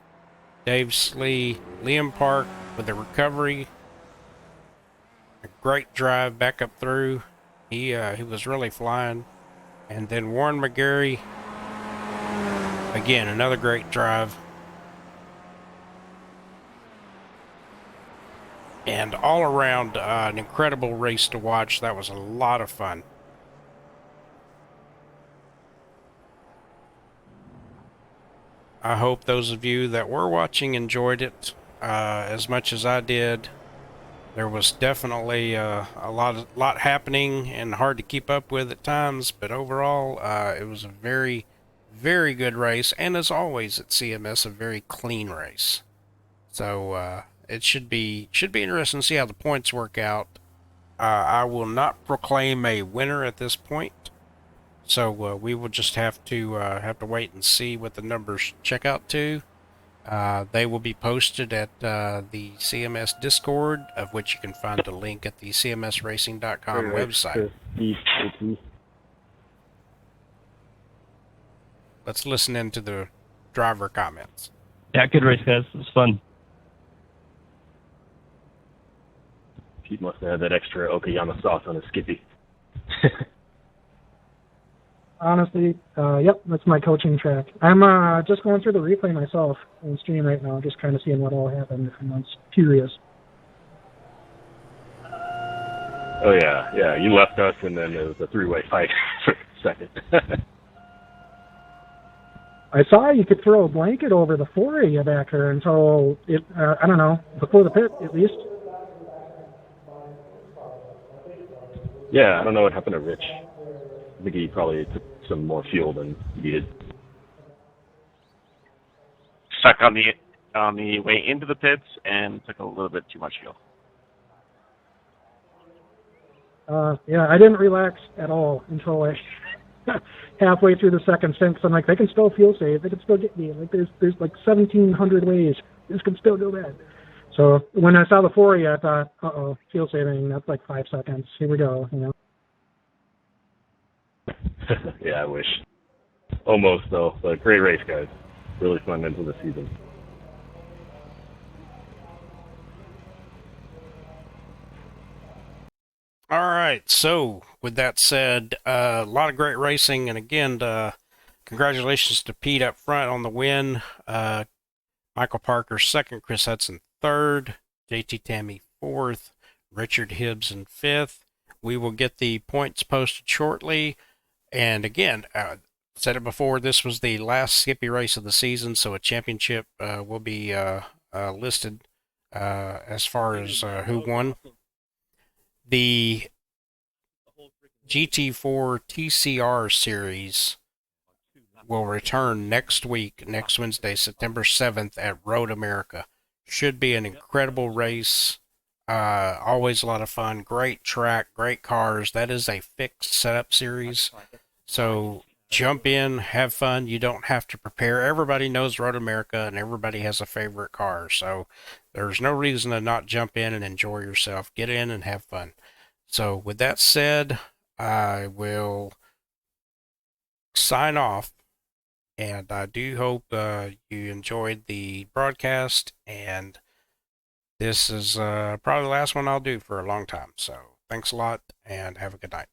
Dave Slee, Liam Park with a recovery, a great drive back up through. He was really flying. And then Warren McGarry, again, another great drive. And all around, an incredible race to watch. That was a lot of fun. I hope those of you that were watching enjoyed it as much as I did. There was definitely a lot happening and hard to keep up with at times, but overall, it was a very, very good race, and as always at CMS, a very clean race. So it should be interesting to see how the points work out. I will not proclaim a winner at this point. So we will just have to wait and see what the numbers check out to. They will be posted at the CMS Discord, of which you can find the link at the cmsracing.com website. Let's listen into the driver comments. Yeah, good race, guys. It was fun. Pete must have had that extra Okayama sauce on his Skippy. Honestly, yep, that's my coaching track. I'm just going through the replay myself on stream right now, just kind of seeing what all happened. I was curious. Oh, yeah, you left us, and then it was a three-way fight for a second. I saw you could throw a blanket over the four of you back there until, I don't know, before the pit, at least. Yeah, I don't know what happened to Rich. I think he probably took some more fuel than needed. Stuck on the way into the pits and took a little bit too much fuel. Yeah, I didn't relax at all until halfway through the second stint. I'm like, they can still fuel save. They can still get me. Like, there's like 1,700 ways. This can still do that. So when I saw the four of you, I thought, uh-oh, fuel saving. That's like 5 seconds. Here we go. You know. Yeah, I wish. Almost, though. But great race, guys. Really fun end to the season. All right, so with that said, a lot of great racing, and again, congratulations to Pete up front on the win. Michael Parker 2nd, Chris Hudson 3rd, JT Tammy 4th, Richard Hibbs in 5th. We will get the points posted shortly. And again, said it before, this was the last Skippy race of the season, so a championship will be listed as far as who won. The GT4 TCR series will return next week, next Wednesday, September 7th at Road America. Should be an incredible race. Always a lot of fun. Great track, great cars. That is a fixed setup series. So jump in, have fun. You don't have to prepare. Everybody knows Road America and everybody has a favorite car. So there's no reason to not jump in and enjoy yourself. Get in and have fun. So with that said, I will sign off. And I do hope you enjoyed the broadcast. And this is probably the last one I'll do for a long time. So thanks a lot and have a good night.